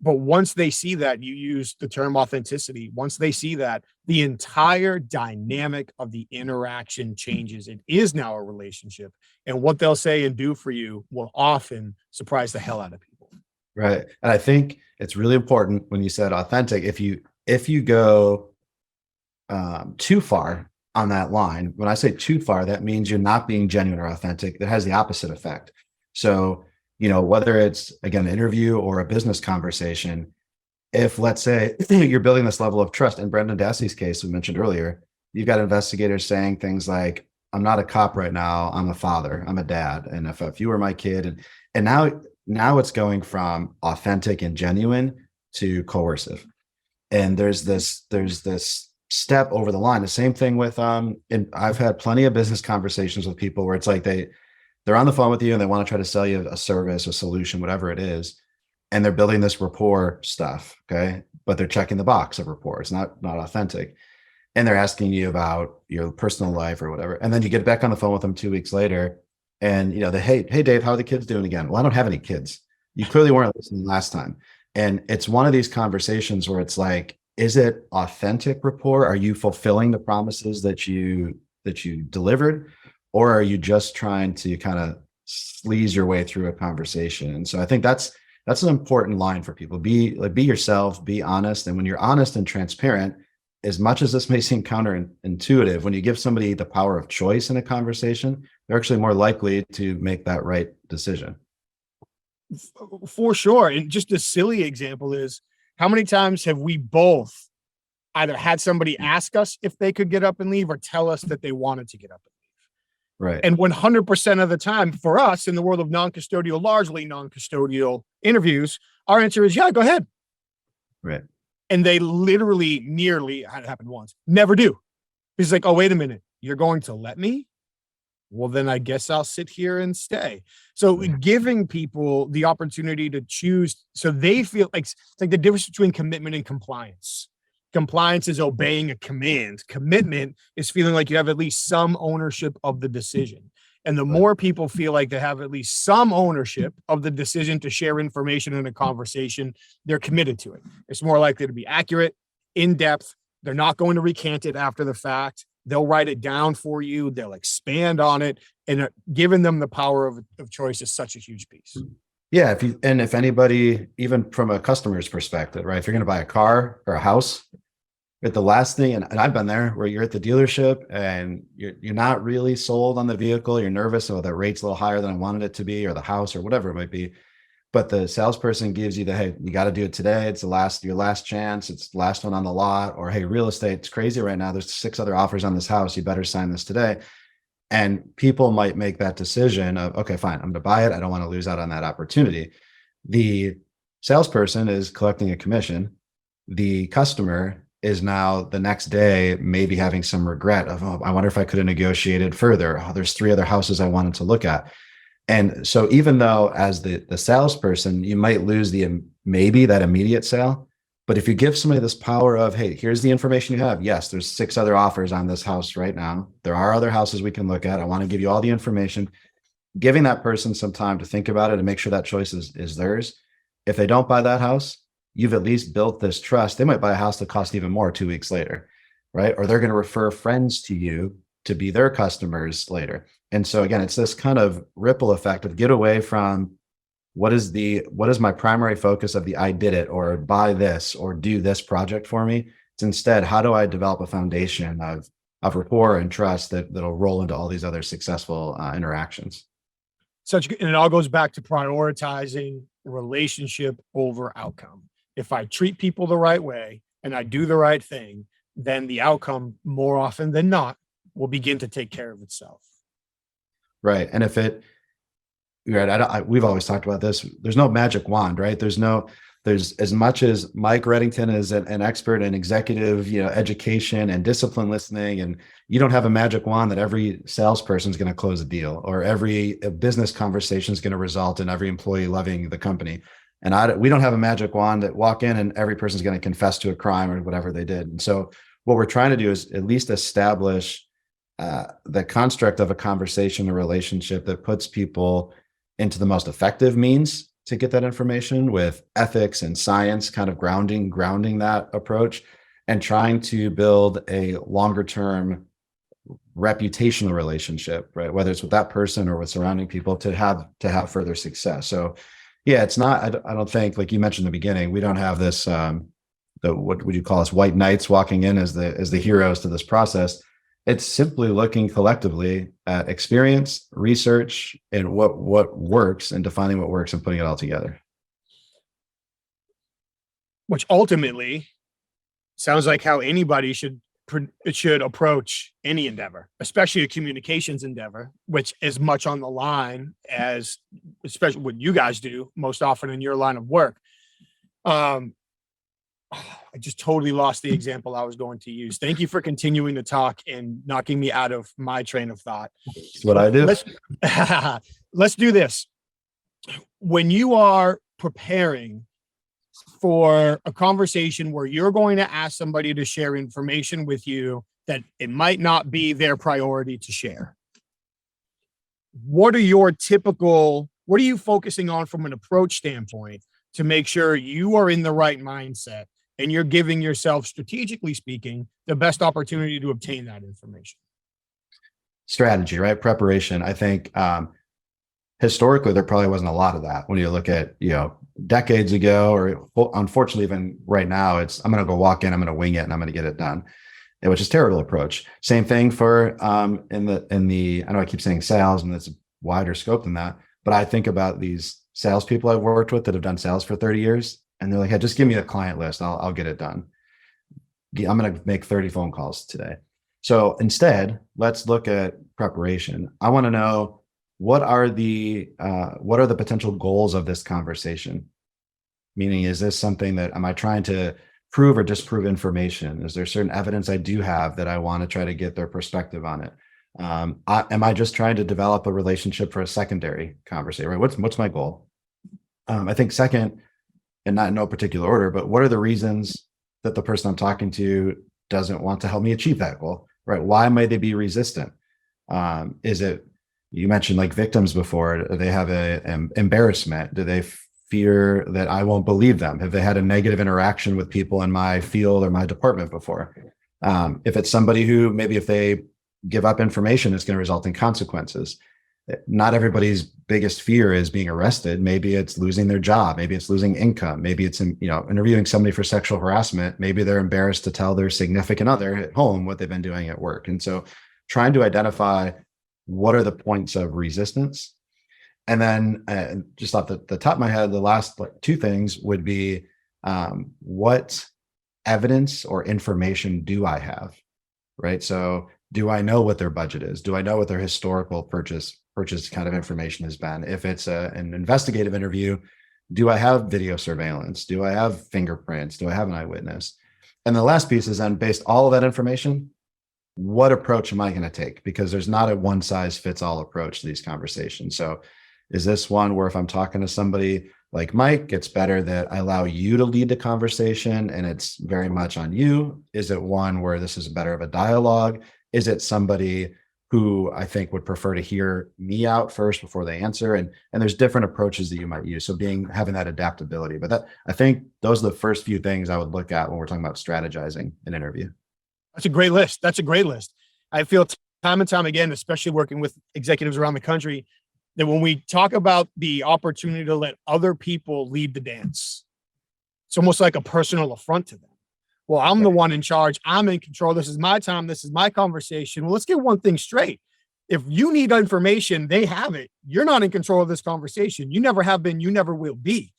A: But once they see that, you use the term authenticity. Once they see that, the entire dynamic of the interaction changes. It is now a relationship. And what they'll say and do for you will often surprise the hell out of people.
B: Right. And I think it's really important when you said authentic, if you go too far on that line, when I say too far, that means you're not being genuine or authentic. That has the opposite effect. So whether it's, again, an interview or a business conversation, if, let's say, you're building this level of trust, in Brendan Dassey's case we mentioned earlier, you've got investigators saying things like, I'm not a cop right now, I'm a father, I'm a dad, and if you were my kid, and now it's going from authentic and genuine to coercive. And there's this step over the line. The same thing with and I've had plenty of business conversations with people where it's like they're on the phone with you and they want to try to sell you a service, a solution, whatever it is, and they're building this rapport stuff, okay, but they're checking the box of rapport. It's not authentic, and they're asking you about your personal life or whatever, and then you get back on the phone with them 2 weeks later, and hey Dave, how are the kids doing again? Well, I don't have any kids. You clearly weren't listening last time. And it's one of these conversations where it's like, is it authentic rapport? Are you fulfilling the promises that you delivered, or are you just trying to kind of sleaze your way through a conversation? And so I think that's an important line for people. Be yourself, be honest. And when you're honest and transparent, as much as this may seem counterintuitive, when you give somebody the power of choice in a conversation, they're actually more likely to make that right decision.
A: For sure. And just a silly example is, how many times have we both either had somebody ask us if they could get up and leave, or tell us that they wanted to get up and leave?
B: Right.
A: And 100% of the time for us in the world of non-custodial, largely non-custodial interviews, our answer is, yeah, go ahead.
B: Right.
A: And they literally, nearly, it happened once, never do. He's like, oh, wait a minute, you're going to let me? Well, then I guess I'll sit here and stay. So giving people the opportunity to choose, so they feel like, it's like the difference between commitment and compliance. Compliance is obeying a command. Commitment is feeling like you have at least some ownership of the decision. And the more people feel like they have at least some ownership of the decision to share information in a conversation, they're committed to it. It's more likely to be accurate, in depth. They're not going to recant it after the fact. They'll write it down for you. They'll expand on it, and giving them the power of choice is such a huge piece.
B: Yeah. If anybody, even from a customer's perspective, right? If you're going to buy a car or a house, the last thing, and I've been there, where you're at the dealership and you're not really sold on the vehicle. You're nervous, oh, that rate's a little higher than I wanted it to be, or the house, or whatever it might be. But the salesperson gives you hey, you got to do it today. It's your last chance. It's the last one on the lot. Or, hey, real estate's crazy right now. There's 6 other offers on this house. You better sign this today. And people might make that decision of, okay, fine, I'm going to buy it. I don't want to lose out on that opportunity. The salesperson is collecting a commission. The customer is now the next day maybe having some regret of, oh, I wonder if I could have negotiated further. Oh, there's 3 other houses I wanted to look at. And so even though as the salesperson, you might lose maybe that immediate sale, but if you give somebody this power of, hey, here's the information you have. Yes, there's 6 other offers on this house right now. There are other houses we can look at. I want to give you all the information. Giving that person some time to think about it and make sure that choice is theirs. If they don't buy that house, you've at least built this trust. They might buy a house that costs even more 2 weeks later, right? Or they're going to refer friends to you to be their customers later. And so again, it's this kind of ripple effect of get away from what is my primary focus of the I did it, or buy this, or do this project for me. It's instead, how do I develop a foundation of rapport and trust that'll roll into all these other successful interactions.
A: And it all goes back to prioritizing relationship over outcome. If I treat people the right way and I do the right thing, then the outcome, more often than not, will begin to take care of itself.
B: Right. And we've always talked about this. There's no magic wand, right? There's as much as Mike Reddington is an expert in executive, education and discipline listening, and you don't have a magic wand that every salesperson is going to close a deal, or every business conversation is going to result in every employee loving the company. And we don't have a magic wand that walk in and every person's going to confess to a crime or whatever they did. And so what we're trying to do is at least establish the construct of a conversation, a relationship that puts people into the most effective means to get that information, with ethics and science kind of grounding that approach, and trying to build a longer term reputational relationship, right? Whether it's with that person or with surrounding people, to have further success. So yeah, it's not, I don't think, like you mentioned in the beginning, we don't have this, what would you call us, white knights walking in as the heroes to this process. It's simply looking collectively at experience, research, and what works, and defining what works and putting it all together.
A: Which ultimately sounds like how anybody should approach any endeavor, especially a communications endeavor, which is much on the line as, especially what you guys do most often in your line of work. I just totally lost the example I was going to use. Thank you for continuing to talk and knocking me out of my train of thought.
B: That's what I do.
A: Let's do this. When you are preparing for a conversation where you're going to ask somebody to share information with you that it might not be their priority to share, what are you focusing on from an approach standpoint to make sure you are in the right mindset and you're giving yourself, strategically speaking, the best opportunity to obtain that information?
B: Strategy, right? Preparation. I think historically, there probably wasn't a lot of that. When you look at, decades ago, or unfortunately, even right now, it's, I'm going to go walk in, I'm going to wing it, and I'm going to get it done, which is a terrible approach. Same thing for in the, I know I keep saying sales, and it's a wider scope than that, but I think about these salespeople I've worked with that have done sales for 30 years. And they're like, hey, just give me a client list. I'll get it done. I'm going to make 30 phone calls today. So instead, let's look at preparation. I want to know, what are the potential goals of this conversation? Meaning, is this something that, am I trying to prove or disprove information? Is there certain evidence I do have that I want to try to get their perspective on it? Am I just trying to develop a relationship for a secondary conversation, right? What's my goal? I think second, and not in no particular order, but what are the reasons that the person I'm talking to doesn't want to help me achieve that goal, right? Why might they be resistant? Is it, you mentioned like victims before, do they have an embarrassment? Do they fear that I won't believe them? Have they had a negative interaction with people in my field or my department before? If it's somebody who maybe if they give up information, it's going to result in consequences. Not everybody's biggest fear is being arrested. Maybe it's losing their job. Maybe it's losing income. Maybe it's, interviewing somebody for sexual harassment. Maybe they're embarrassed to tell their significant other at home what they've been doing at work. And so trying to identify what are the points of resistance. And then just off the top of my head, the last two things would be, what evidence or information do I have, right? So do I know what their budget is? Do I know what their historical purchase kind of information has been? If it's an investigative interview, do I have video surveillance? Do I have fingerprints? Do I have an eyewitness? And the last piece is then, based all of that information, what approach am I going to take? Because there's not a one size fits all approach to these conversations. So is this one where if I'm talking to somebody like Mike, it's better that I allow you to lead the conversation and it's very much on you? Is it one where this is better of a dialogue? Is it somebody who I think would prefer to hear me out first before they answer? And there's different approaches that you might use. So having that adaptability, but I think those are the first few things I would look at when we're talking about strategizing an interview.
A: That's a great list. I feel time and time again, especially working with executives around the country, that when we talk about the opportunity to let other people lead the dance, it's almost like a personal affront to them. Well, I'm the one in charge. I'm in control. This is my time. This is my conversation. Well, let's get one thing straight. If you need information, they have it. You're not in control of this conversation. You never have been. You never will be.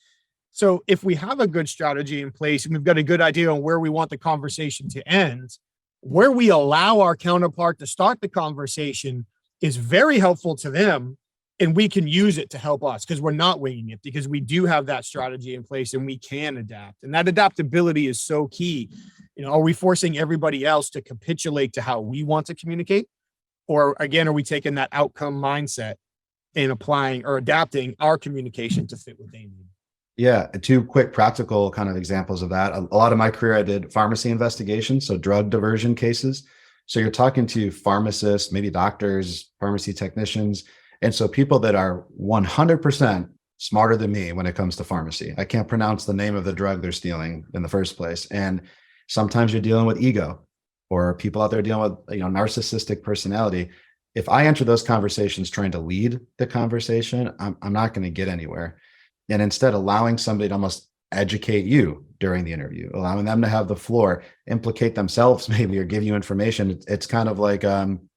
A: So if we have a good strategy in place and we've got a good idea on where we want the conversation to end, where we allow our counterpart to start the conversation is very helpful to them. And we can use it to help us because we're not winging it, because we do have that strategy in place and we can adapt. And that adaptability is so key. Are we forcing everybody else to capitulate to how we want to communicate? Or again, are we taking that outcome mindset and applying or adapting our communication to fit what they need?
B: Yeah. Two quick practical kind of examples of that. A lot of my career, I did pharmacy investigations, so drug diversion cases. So you're talking to pharmacists, maybe doctors, pharmacy technicians. And so people that are 100% smarter than me when it comes to pharmacy. I can't pronounce the name of the drug they're stealing in the first place. And sometimes you're dealing with ego, or people out there dealing with narcissistic personality. If I enter those conversations trying to lead the conversation, I'm not going to get anywhere. And instead allowing somebody to almost educate you during the interview, allowing them to have the floor, implicate themselves maybe, or give you information. It's kind of like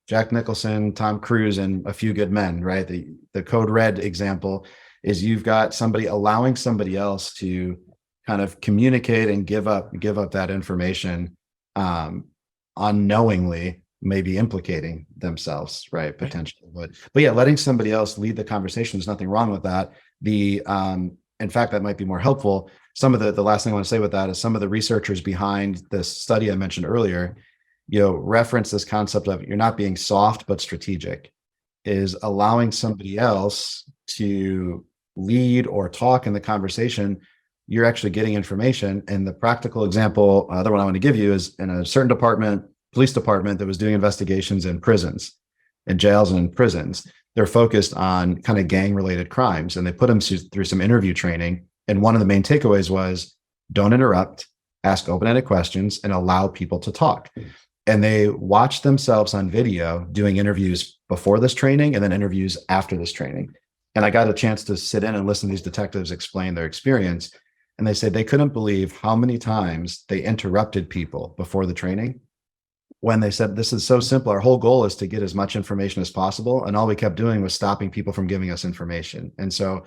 B: Jack Nicholson, Tom Cruise, and A Few Good Men, right? The Code Red example is you've got somebody allowing somebody else to kind of communicate and give up that information unknowingly, maybe implicating themselves, right? Potentially. But yeah, letting somebody else lead the conversation, there's nothing wrong with that. In fact, that might be more helpful. Some of the last thing I want to say with that is some of the researchers behind this study I mentioned earlier, reference this concept of you're not being soft, but strategic, is allowing somebody else to lead or talk in the conversation. You're actually getting information. And the practical example, the one I want to give you, is in a certain department, police department, that was doing investigations in prisons, in jails and in prisons. They're focused on kind of gang related crimes, and they put them through some interview training. And one of the main takeaways was don't interrupt, ask open-ended questions, and allow people to talk. And they watched themselves on video doing interviews before this training and then interviews after this training. And I got a chance to sit in and listen to these detectives explain their experience. And they said they couldn't believe how many times they interrupted people before the training, when they said, this is so simple. Our whole goal is to get as much information as possible. And all we kept doing was stopping people from giving us information. And so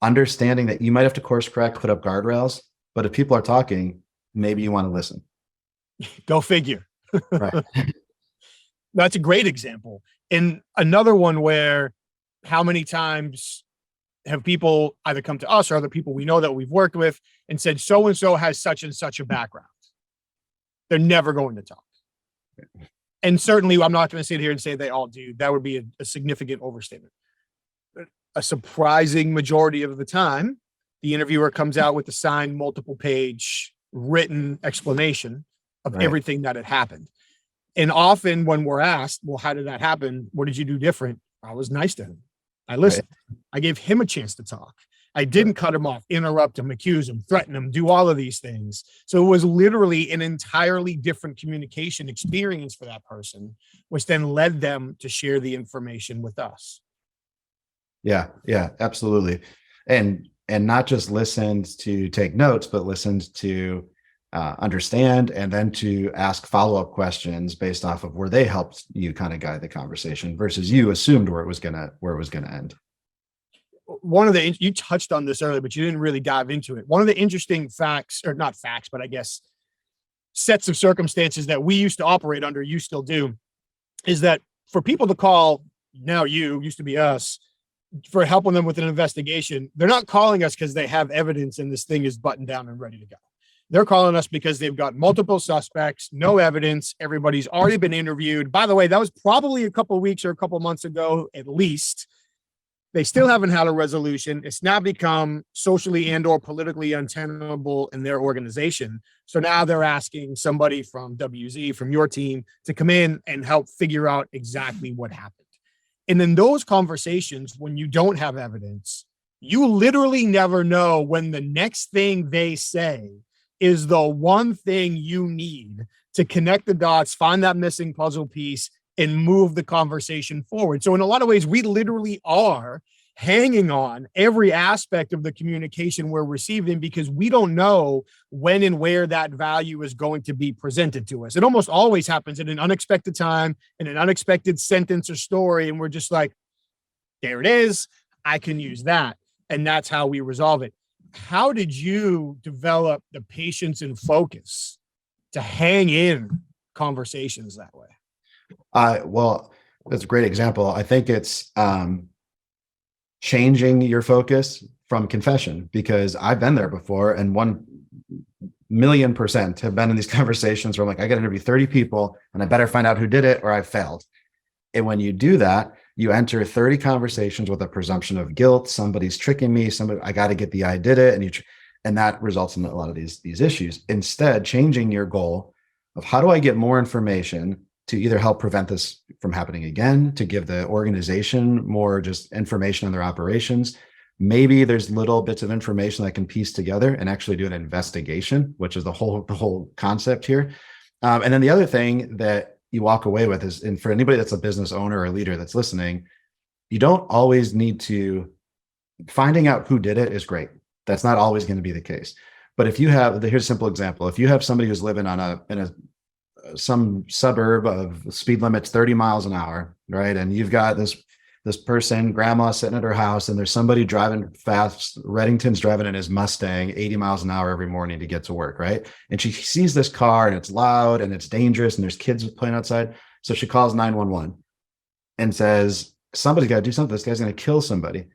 B: understanding that you might have to course correct, put up guardrails, but if people are talking, maybe you want to listen.
A: Go figure.
B: Right.
A: That's a great example. And another one where how many times have people either come to us or other people we know that we've worked with and said, so-and-so has such and such a background. They're never going to talk. And certainly I'm not going to sit here and say they all do. That would be a significant overstatement. A surprising majority of the time, the interviewer comes out with a signed multiple page written explanation of everything that had happened. And often when we're asked, well, how did that happen? What did you do different? I was nice to him. I listened. I gave him a chance to talk. I didn't cut him off, interrupt him, accuse him, threaten him, do all of these things. So it was literally an entirely different communication experience for that person, which then led them to share the information with us.
B: Yeah, absolutely. And not just listened to take notes, but listened to understand, and then to ask follow-up questions based off of where they helped you kind of guide the conversation versus you assumed where it was gonna end.
A: One of the, you touched on this earlier, but you didn't really dive into it. One of the interesting facts, or not facts, but I guess sets of circumstances that we used to operate under, you still do, is that for people to call, now you, used to be us, for helping them with an investigation, they're not calling us because they have evidence and this thing is buttoned down and ready to go. They're calling us because they've got multiple suspects, no evidence. Everybody's already been interviewed. By the way, that was probably a couple of weeks or a couple of months ago, at least. They still haven't had a resolution. It's now become socially and or politically untenable in their organization. So now they're asking somebody from WZ, from your team, to come in and help figure out exactly what happened. And in those conversations, when you don't have evidence, you literally never know when the next thing they say is the one thing you need to connect the dots, find that missing puzzle piece, and move the conversation forward. So in a lot of ways, we literally are hanging on every aspect of the communication we're receiving because we don't know when and where that value is going to be presented to us. It almost always happens at an unexpected time, in an unexpected sentence or story. And we're just like, there it is. I can use that. And that's how we resolve it. How did you develop the patience and focus to hang in conversations that way?
B: Well, that's a great example. I think it's changing your focus from confession, because I've been there before, and 1,000,000% have been in these conversations where I'm like, I got to interview 30 people and I better find out who did it or I failed. And when you do that, you enter 30 conversations with a presumption of guilt. Somebody's tricking me. I got to get the I did it. And that results in a lot of these issues. Instead, changing your goal of how do I get more information to either help prevent this from happening again, to give the organization more just information on their operations. Maybe there's little bits of information that I can piece together and actually do an investigation, which is the whole concept here. And then the other thing that you walk away with is, and for anybody that's a business owner or a leader that's listening, you don't always need to, finding out who did it is great. That's not always going to be the case. But if you have, here's a simple example. If you have somebody who's living in some suburb of speed limits 30 miles an hour, right? And you've got this person, grandma, sitting at her house, and there's somebody driving fast. Reddington's driving in his Mustang 80 miles an hour every morning to get to work, right? And she sees this car and it's loud and it's dangerous and there's kids playing outside. So she calls 911 and says, somebody's got to do something. This guy's going to kill somebody.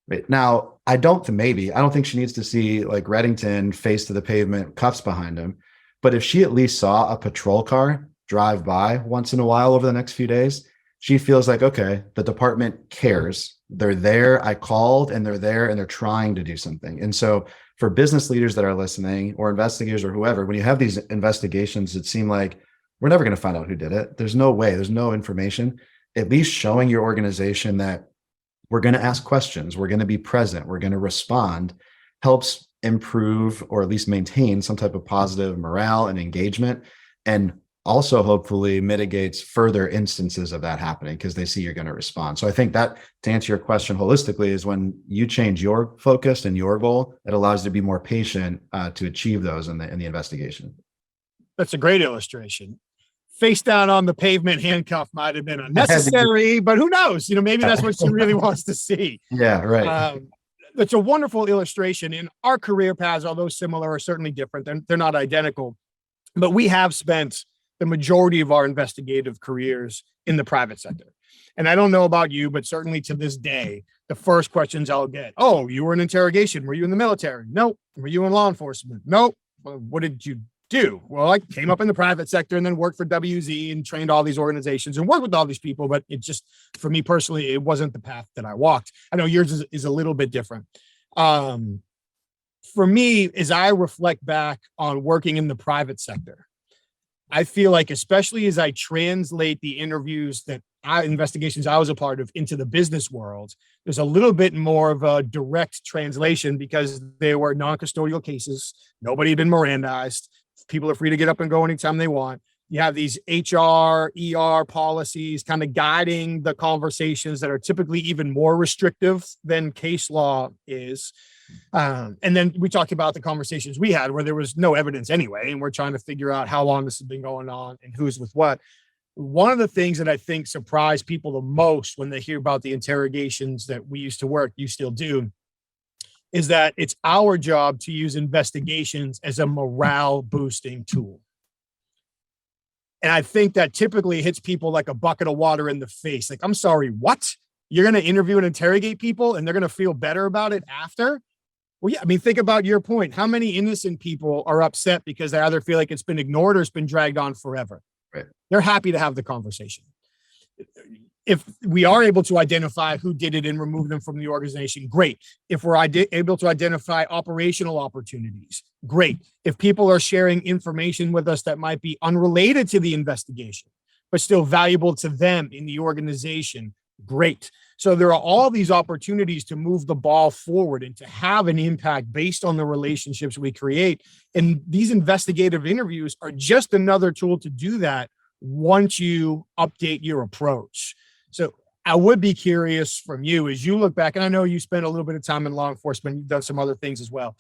B: Right now, I don't think she needs to see like Reddington face to the pavement, cuffs behind him. But if she at least saw a patrol car drive by once in a while over the next few days, she feels like, okay, the department cares. They're there. I called and they're there and they're trying to do something. And so for business leaders that are listening, or investigators or whoever, when you have these investigations that seem like we're never going to find out who did it, there's no way, there's no information, at least showing your organization that we're going to ask questions, we're going to be present, we're going to respond, helps improve or at least maintain some type of positive morale and engagement, and also hopefully mitigates further instances of that happening because they see you're going to respond. So I think that, to answer your question holistically, is when you change your focus and your goal, it allows you to be more patient to achieve those in the investigation.
A: That's a great illustration. Face down on the pavement handcuff might have been unnecessary, but who knows? Maybe that's what she really wants to see.
B: Yeah, right.
A: It's a wonderful illustration. In our career paths, although similar, are certainly different. They're not identical, but we have spent the majority of our investigative careers in the private sector. And I don't know about you, but certainly to this day, the first questions I'll get, oh, you were in interrogation. Were you in the military? Nope. Were you in law enforcement? Nope. Well, what did you do? Well, I came up in the private sector and then worked for WZ and trained all these organizations and worked with all these people. But it just, for me personally, it wasn't the path that I walked. I know yours is a little bit different. For me, as I reflect back on working in the private sector, I feel like, especially as I translate the interviews investigations I was a part of into the business world, there's a little bit more of a direct translation because they were non-custodial cases. Nobody had been Mirandized. People are free to get up and go anytime they want. You have these HR, ER policies kind of guiding the conversations that are typically even more restrictive than case law is. And then we talked about the conversations we had where there was no evidence anyway, and we're trying to figure out how long this has been going on and who's with what. One of the things that I think surprised people the most when they hear about the interrogations that we used to work, you still do, is that it's our job to use investigations as a morale boosting tool. And I think that typically hits people like a bucket of water in the face. Like, I'm sorry, what? You're going to interview and interrogate people and they're going to feel better about it after? Well, yeah, I mean, think about your point. How many innocent people are upset because they either feel like it's been ignored or it's been dragged on forever?
B: Right.
A: They're happy to have the conversation. If we are able to identify who did it and remove them from the organization, great. If we're able to identify operational opportunities, great. If people are sharing information with us that might be unrelated to the investigation, but still valuable to them in the organization, great. So there are all these opportunities to move the ball forward and to have an impact based on the relationships we create. And these investigative interviews are just another tool to do that once you update your approach. So I would be curious from you as you look back, and I know you spent a little bit of time in law enforcement, you've done some other things as well,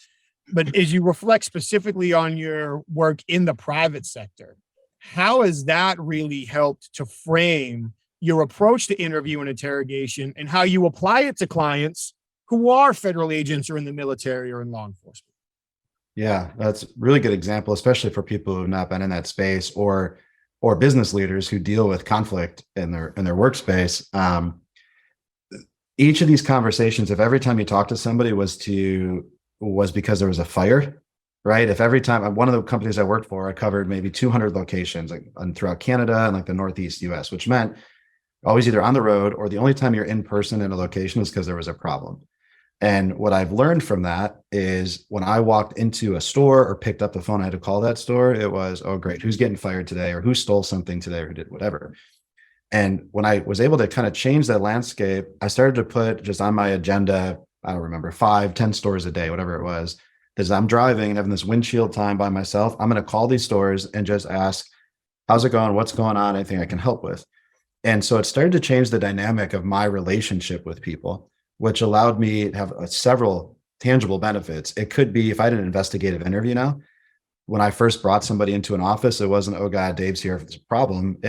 A: but as you reflect specifically on your work in the private sector, how has that really helped to frame your approach to interview and interrogation and how you apply it to clients who are federal agents or in the military or in law enforcement?
B: Yeah, that's a really good example, especially for people who have not been in that space or business leaders who deal with conflict in their workspace. Each of these conversations, if every time you talk to somebody was because there was a fire, right? If every time, one of the companies I worked for, I covered maybe 200 locations throughout Canada and like the Northeast US, which meant always either on the road or the only time you're in person in a location is because there was a problem. And what I've learned from that is when I walked into a store or picked up the phone, I had to call that store. It was, oh, great, who's getting fired today, or who stole something today, or who did whatever. And when I was able to kind of change that landscape, I started to put just on my agenda, I don't remember, 5-10 stores a day, whatever it was. As I'm driving and having this windshield time by myself, I'm going to call these stores and just ask, how's it going? What's going on? Anything I can help with? And so it started to change the dynamic of my relationship with people, which allowed me to have several tangible benefits. It could be if I did an investigative interview now, when I first brought somebody into an office, it wasn't, oh God, Dave's here for this problem.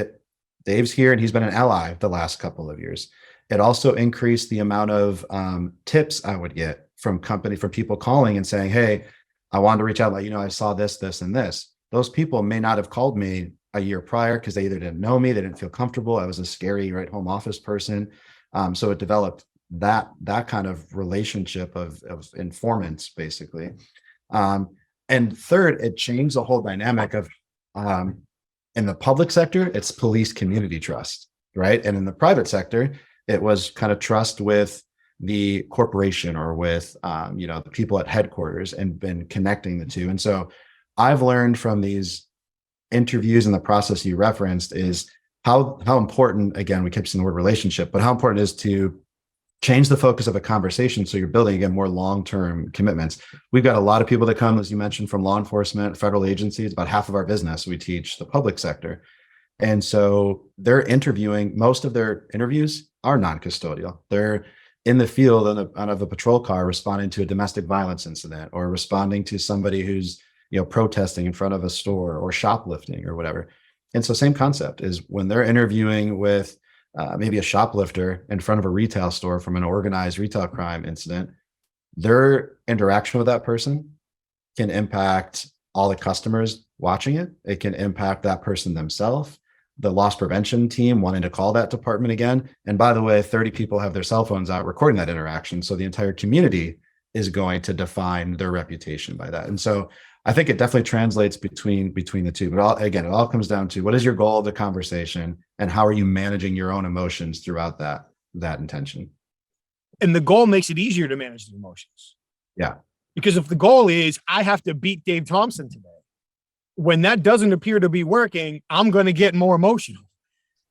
B: Dave's here and he's been an ally the last couple of years. It also increased the amount of tips I would get from people calling and saying, hey, I wanted to reach out, I saw this, this, and this. Those people may not have called me a year prior because they either didn't know me, they didn't feel comfortable. I was a scary home office person. So it developed that kind of relationship of informants, basically. And third, it changed the whole dynamic of in the public sector, it's police community trust, right? And in the private sector, it was kind of trust with the corporation or with the people at headquarters, and been connecting the two. And so I've learned from these interviews and the process you referenced is how important, again, we keep saying the word relationship, but how important it is to change the focus of a conversation so you're building, again, more long-term commitments. We've got a lot of people that come, as you mentioned, from law enforcement, federal agencies. About half of our business we teach the public sector. And so they're interviewing, most of their interviews are non-custodial. They're in the field out of a patrol car responding to a domestic violence incident, or responding to somebody who's protesting in front of a store, or shoplifting or whatever. And so same concept is when they're interviewing with maybe a shoplifter in front of a retail store from an organized retail crime incident, their interaction with that person can impact all the customers watching it. It can impact that person themselves, the loss prevention team wanting to call that department again. And by the way, 30 people have their cell phones out recording that interaction. So the entire community is going to define their reputation by that. And so I think it definitely translates between the two. But it all comes down to, what is your goal of the conversation, and how are you managing your own emotions throughout that intention?
A: And the goal makes it easier to manage the emotions.
B: Yeah.
A: Because if the goal is, I have to beat Dave Thompson today, when that doesn't appear to be working, I'm going to get more emotional.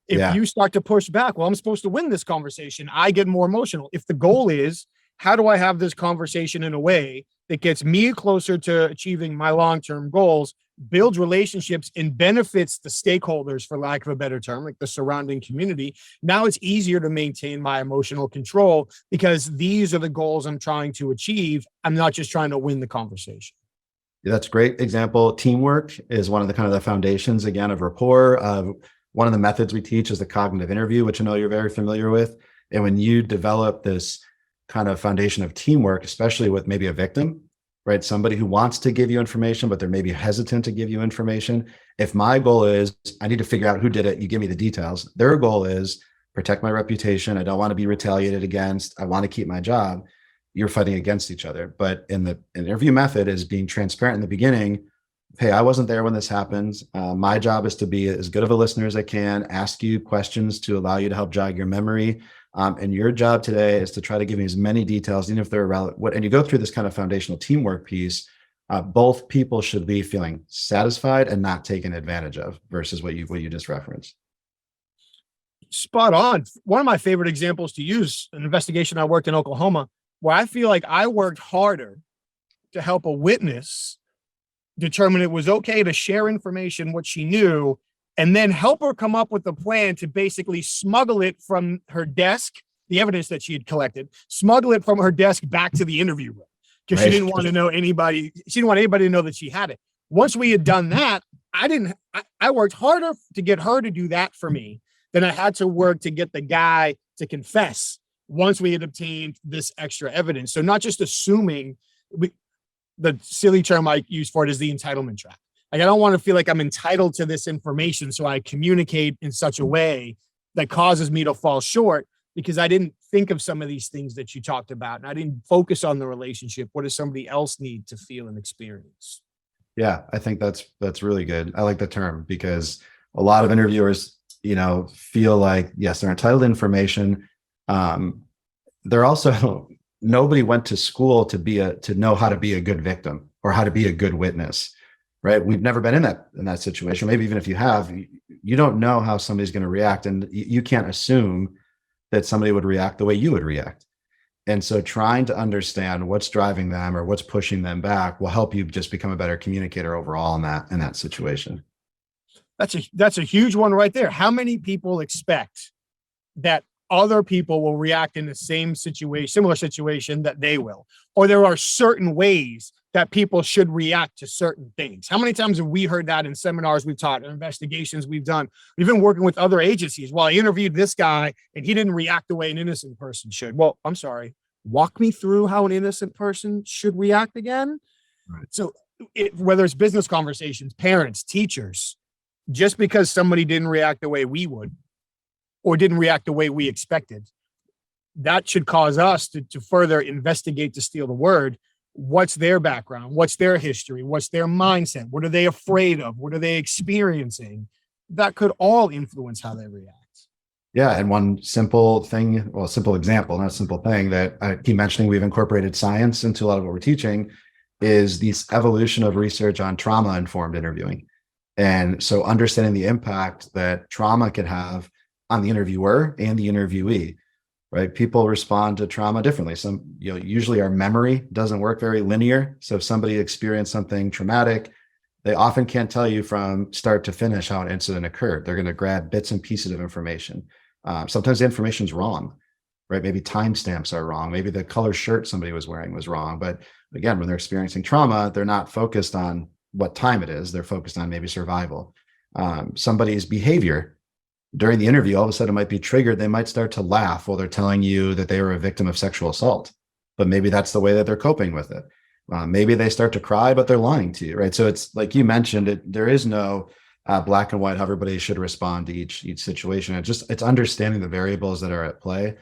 A: If you start to push back, well, I'm supposed to win this conversation, I get more emotional. If the goal is, how do I have this conversation in a way that gets me closer to achieving my long-term goals, builds relationships, and benefits the stakeholders, for lack of a better term, like the surrounding community, now it's easier to maintain my emotional control, because these are the goals I'm trying to achieve. I'm not just trying to win the conversation.
B: Yeah, that's a great example. Teamwork is one of the kind of the foundations, again, of rapport. One of the methods we teach is the cognitive interview, which I know you're very familiar with. And when you develop this kind of foundation of teamwork, especially with maybe a victim, right? Somebody who wants to give you information, but they're maybe hesitant to give you information. If my goal is, I need to figure out who did it, you give me the details. Their goal is protect my reputation. I don't want to be retaliated against. I want to keep my job. You're fighting against each other. But in the interview method is being transparent in the beginning. Hey, I wasn't there when this happens. My job is to be as good of a listener as I can, ask you questions to allow you to help jog your memory. And your job today is to try to give me as many details, even if they're relevant. And you go through this kind of foundational teamwork piece, both people should be feeling satisfied and not taken advantage of, versus what you just referenced.
A: Spot on. One of my favorite examples to use, an investigation I worked in Oklahoma, where I feel like I worked harder to help a witness determine it was okay to share information, what she knew, and then help her come up with a plan to basically smuggle it from her desk, the evidence that she had collected, smuggle it from her desk back to the interview room, because she didn't want to know anybody. She didn't want anybody to know that she had it. Once we had done that, I worked harder to get her to do that for me than I had to work to get the guy to confess once we had obtained this extra evidence. So not just assuming, the silly term I use for it is the entitlement trap. Like, I don't want to feel like I'm entitled to this information, so I communicate in such a way that causes me to fall short, because I didn't think of some of these things that you talked about, and I didn't focus on the relationship. What does somebody else need to feel and experience? Yeah,
B: I think that's really good. I like the term, because a lot of interviewers, feel like, yes, they're entitled to information. They're also, nobody went to school to know how to be a good victim or how to be a good witness. Right? We've never been in that situation. Maybe even if you have, you don't know how somebody's going to react, and you can't assume that somebody would react the way you would react. And so trying to understand what's driving them or what's pushing them back will help you just become a better communicator overall in that situation.
A: That's a huge one right there. How many people expect that other people will react in the same situation, similar situation that they will, or there are certain ways that people should react to certain things. How many times have we heard that in seminars we've taught, in investigations we've done? We've been working with other agencies. Well, I interviewed this guy and he didn't react the way an innocent person should. Well, I'm sorry. Walk me through how an innocent person should react again.
B: Right.
A: So whether it's business conversations, parents, teachers, just because somebody didn't react the way we would, or didn't react the way we expected, that should cause us to further investigate, to steal the word. What's their background? What's their history? What's their mindset? What are they afraid of? What are they experiencing? That could all influence how they react.
B: Yeah. And one simple thing, well, simple example, not a simple thing that I keep mentioning, we've incorporated science into a lot of what we're teaching, is this evolution of research on trauma-informed interviewing. And so understanding the impact that trauma can have on the interviewer and the interviewee, right? People respond to trauma differently. Some, usually our memory doesn't work very linear. So if somebody experienced something traumatic, they often can't tell you from start to finish how an incident occurred. They're going to grab bits and pieces of information. Sometimes the information's wrong, right? Maybe timestamps are wrong. Maybe the color shirt somebody was wearing was wrong. But again, when they're experiencing trauma, they're not focused on what time it is. They're focused on maybe survival. Somebody's behavior during the interview, all of a sudden might be triggered. They might start to laugh while they're telling you that they were a victim of sexual assault, but maybe that's the way that they're coping with it. Maybe they start to cry, but they're lying to you, right? So it's like you mentioned, there is no black and white how everybody should respond to each situation. It's understanding the variables that are at play,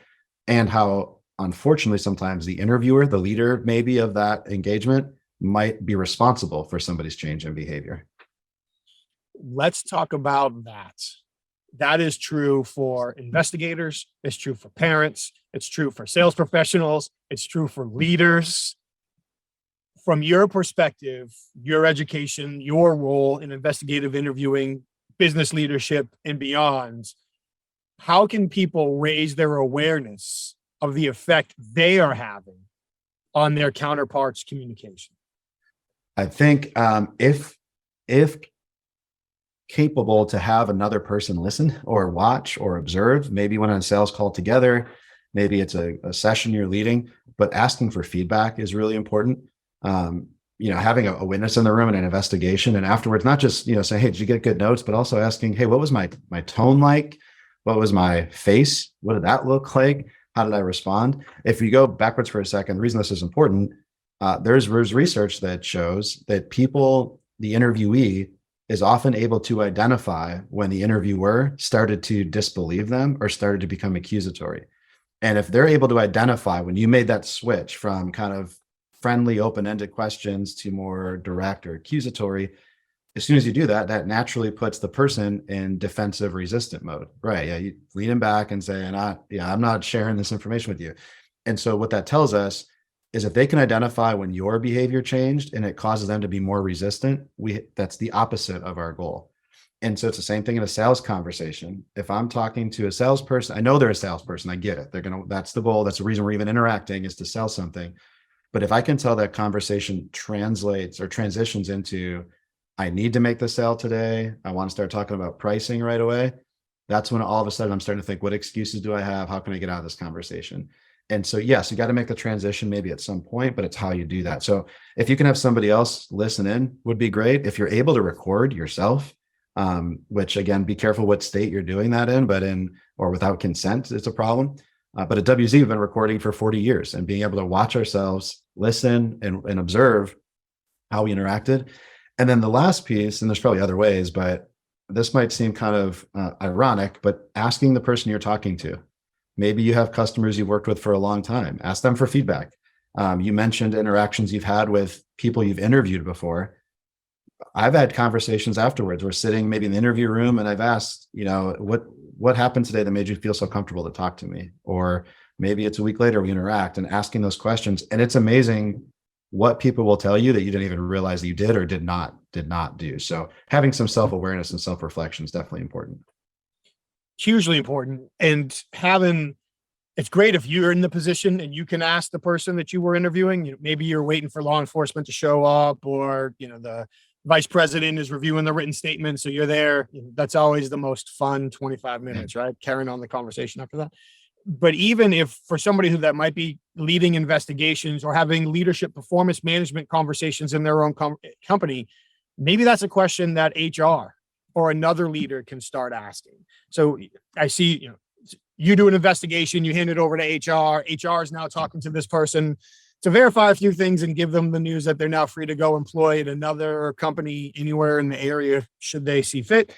B: and how, unfortunately, sometimes the interviewer, the leader maybe of that engagement, might be responsible for somebody's change in behavior.
A: Let's talk about that. That is true for investigators. It's true for parents. It's true for sales professionals. It's true for leaders. From your perspective, your education, your role in investigative interviewing, business leadership, and beyond, how can people raise their awareness of the effect they are having on their counterparts' communication?
B: I think if capable to have another person listen or watch or observe, maybe when on a sales call together, maybe it's a session you're leading, but asking for feedback is really important. Having a witness in the room in an investigation, and afterwards, not just, say, hey, did you get good notes, but also asking, hey, what was my tone like? What was my face? What did that look like? How did I respond? If you go backwards for a second, the reason this is important, there's research that shows that the interviewee is often able to identify when the interviewer started to disbelieve them or started to become accusatory. And if they're able to identify when you made that switch from kind of friendly, open-ended questions to more direct or accusatory, as soon as you do that, that naturally puts the person in defensive resistant mode, right? Yeah, you lean them back and say, I'm not sharing this information with you. And so what that tells us is if they can identify when your behavior changed and it causes them to be more resistant, that's the opposite of our goal. And so it's the same thing in a sales conversation. If I'm talking to a salesperson, I know they're a salesperson, I get it. That's the goal. That's the reason we're even interacting, is to sell something. But if I can tell that conversation translates or transitions into, I need to make the sale today, I want to start talking about pricing right away, that's when all of a sudden I'm starting to think, what excuses do I have? How can I get out of this conversation? And so, yes, you got to make the transition maybe at some point, but it's how you do that. So if you can have somebody else listen in, would be great. If you're able to record yourself, which again, be careful what state you're doing that in, but or without consent, it's a problem. But at WZ, we've been recording for 40 years, and being able to watch ourselves, listen and observe how we interacted. And then the last piece, and there's probably other ways, but this might seem kind of ironic, but asking the person you're talking to. Maybe you have customers you've worked with for a long time. Ask them for feedback. You mentioned interactions you've had with people you've interviewed before. I've had conversations afterwards. We're sitting maybe in the interview room, and I've asked, what happened today that made you feel so comfortable to talk to me? Or maybe it's a week later we interact, and asking those questions. And it's amazing what people will tell you that you didn't even realize that you did or did not do. So having some self-awareness and self-reflection is definitely important.
A: Hugely important. And it's great if you're in the position and you can ask the person that you were interviewing. Maybe you're waiting for law enforcement to show up, or the vice president is reviewing the written statement, so you're there. That's always the most fun 25 minutes, right? Carrying on the conversation after that. But even if for somebody who that might be leading investigations or having leadership performance management conversations in their own company, maybe that's a question that HR or another leader can start asking. So I see, you do an investigation, you hand it over to HR. HR is now talking to this person to verify a few things and give them the news that they're now free to go employ at another company anywhere in the area, should they see fit.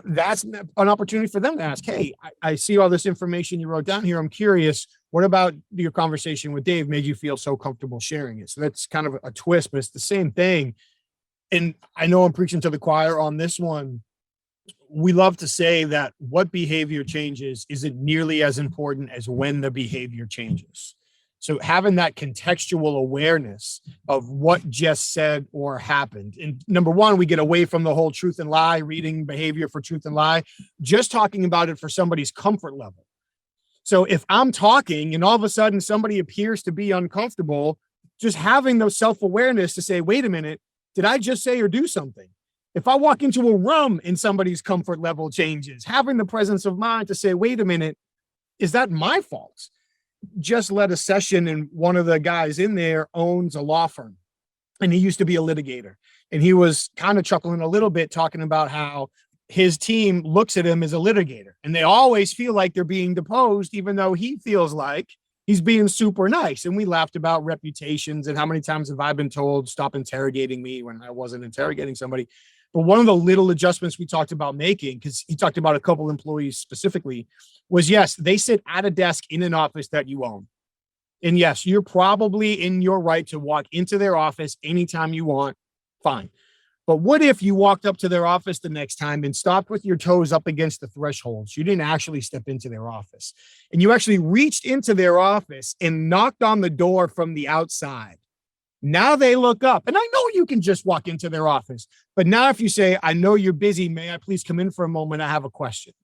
A: That's an opportunity for them to ask, hey, I see all this information you wrote down here. I'm curious, what about your conversation with Dave made you feel so comfortable sharing it? So that's kind of a twist, but it's the same thing. And I know I'm preaching to the choir on this one. We love to say that what behavior changes isn't nearly as important as when the behavior changes. So having that contextual awareness of what just said or happened. And number one, we get away from the whole truth and lie, reading behavior for truth and lie, just talking about it for somebody's comfort level. So if I'm talking and all of a sudden somebody appears to be uncomfortable, just having those self-awareness to say, wait a minute, did I just say or do something? If I walk into a room and somebody's comfort level changes, having the presence of mind to say, wait a minute, is that my fault? Just led a session and one of the guys in there owns a law firm and he used to be a litigator. And he was kind of chuckling a little bit, talking about how his team looks at him as a litigator and they always feel like they're being deposed, even though he feels like he's being super nice. And we laughed about reputations and how many times have I been told, stop interrogating me when I wasn't interrogating somebody. But one of the little adjustments we talked about making, because he talked about a couple employees specifically, was yes, they sit at a desk in an office that you own. And yes, you're probably in your right to walk into their office anytime you want. Fine. But what if you walked up to their office the next time and stopped with your toes up against the thresholds? You didn't actually step into their office. And you actually reached into their office and knocked on the door from the outside. Now they look up, and I know you can just walk into their office, but now if you say, I know you're busy, may I please come in for a moment? I have a question.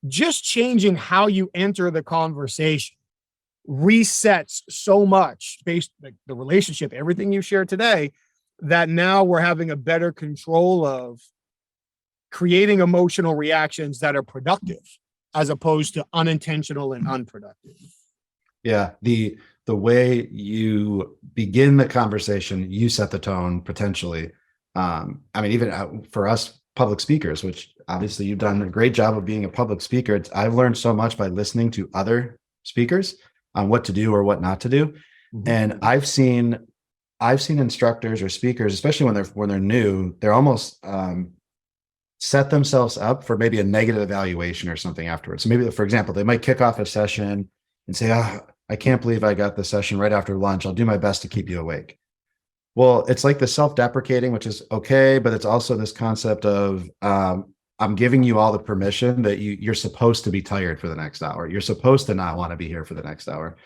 A: Just changing how you enter the conversation resets so much based on the relationship, everything you shared today, that now we're having a better control of creating emotional reactions that are productive as opposed to unintentional and unproductive.
B: Yeah. The way you begin the conversation, you set the tone potentially. Even for us public speakers, which obviously you've done a great job of being a public speaker. I've learned so much by listening to other speakers on what to do or what not to do. Mm-hmm. And I've seen instructors or speakers, especially when they're new, they're almost set themselves up for maybe a negative evaluation or something afterwards. So maybe, for example, they might kick off a session and say, I can't believe I got the session right after lunch. I'll do my best to keep you awake. Well, it's like the self-deprecating, which is okay, but it's also this concept of I'm giving you all the permission that you're supposed to be tired for the next hour. You're supposed to not want to be here for the next hour.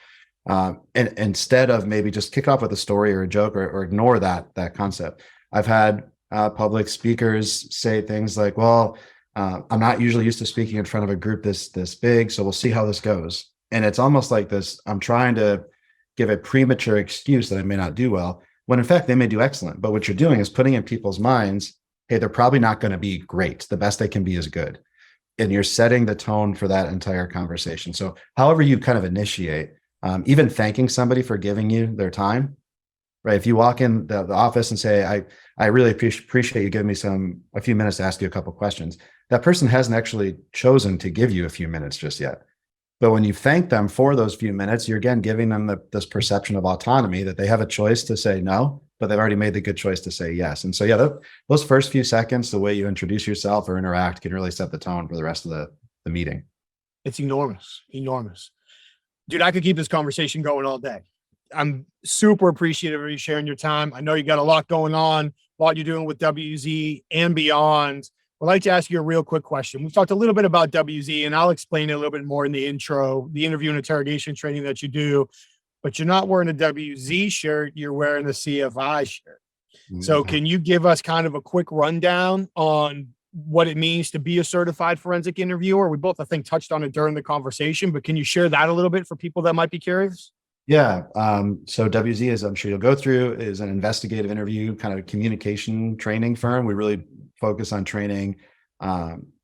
B: And instead of maybe just kick off with a story or a joke or ignore that concept. I've had public speakers say things like, well, I'm not usually used to speaking in front of a group this big, so we'll see how this goes. And it's almost like this, I'm trying to give a premature excuse that I may not do well, when in fact they may do excellent. But what you're doing is putting in people's minds, hey, they're probably not going to be great. The best they can be is good. And you're setting the tone for that entire conversation. So however you kind of initiate, even thanking somebody for giving you their time, right? If you walk in the office and say, I really appreciate you giving me a few minutes to ask you a couple of questions. That person hasn't actually chosen to give you a few minutes just yet. But when you thank them for those few minutes, you're again giving them this perception of autonomy that they have a choice to say no, but they've already made the good choice to say yes. And so, yeah, those first few seconds, the way you introduce yourself or interact can really set the tone for the rest of the meeting. It's
A: enormous. Dude, I could keep this conversation going all day. I'm super appreciative of you sharing your time. I know you got a lot going on, a lot you're doing with WZ and beyond. I'd like to ask you a real quick question. We've talked a little bit about WZ, and I'll explain it a little bit more in the intro, the interview and interrogation training that you do, but you're not wearing a WZ shirt, you're wearing the CFI shirt. Mm-hmm. So can you give us kind of a quick rundown on what it means to be a certified forensic interviewer? We both, I think, touched on it during the conversation, but can you share that a little bit for people that might be curious?
B: Yeah. So WZ, as I'm sure you'll go through, is an investigative interview kind of communication training firm. We really focus on training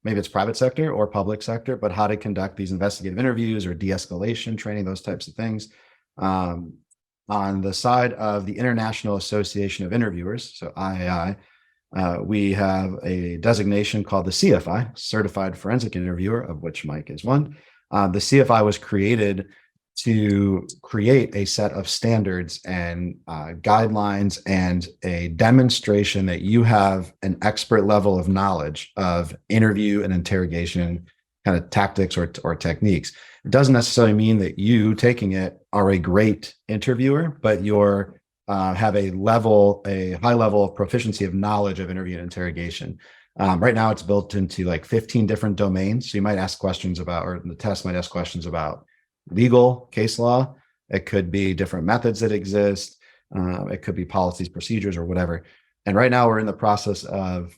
B: maybe it's private sector or public sector, but how to conduct these investigative interviews or de-escalation training, those types of things. On the side of the International Association of Interviewers, so IAI, we have a designation called the CFI, Certified Forensic Interviewer, of which Mike is one. The CFI was created to create a set of standards and guidelines and a demonstration that you have an expert level of knowledge of interview and interrogation kind of tactics or techniques. It doesn't necessarily mean that you taking it are a great interviewer, but you're have a high level of proficiency of knowledge of interview and interrogation. Right now it's built into like 15 different domains. So you might ask questions about, or the test might ask questions about legal case law. It could be different methods that exist. It could be policies, procedures, or whatever. And right now we're in the process of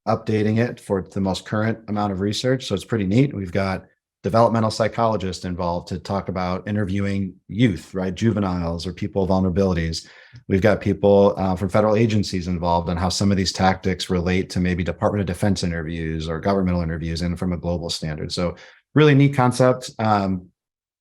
B: updating it for the most current amount of research. So it's pretty neat. We've got developmental psychologists involved to talk about interviewing youth, right? Juveniles or people with vulnerabilities. We've got people from federal agencies involved on how some of these tactics relate to maybe Department of Defense interviews or governmental interviews and from a global standard. So really neat concept.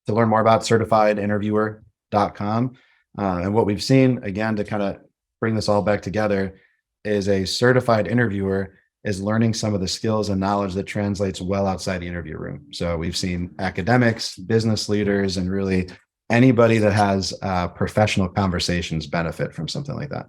B: To learn more about certifiedinterviewer.com. And what we've seen, again, to kind of bring this all back together, is a certified interviewer is learning some of the skills and knowledge that translates well outside the interview room. So we've seen academics, business leaders, and really anybody that has professional conversations benefit from something like that.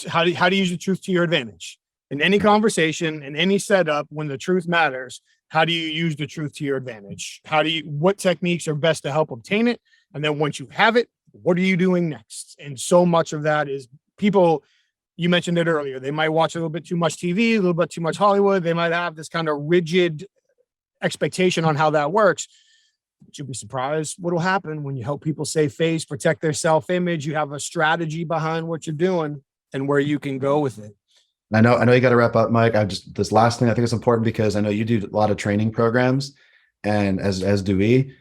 A: How do you use the truth to your advantage? In any conversation, in any setup, when the truth matters, how do you use the truth to your advantage? What techniques are best to help obtain it? And then once you have it, what are you doing next? And so much of that is people, you mentioned it earlier, they might watch a little bit too much TV, a little bit too much Hollywood. They might have this kind of rigid expectation on how that works. But you'll be surprised what will happen when you help people save face, protect their self-image. You have a strategy behind what you're doing and where you can go with it.
B: I know you got to wrap up, Mike. This last thing I think is important because I know you do a lot of training programs, and as do we.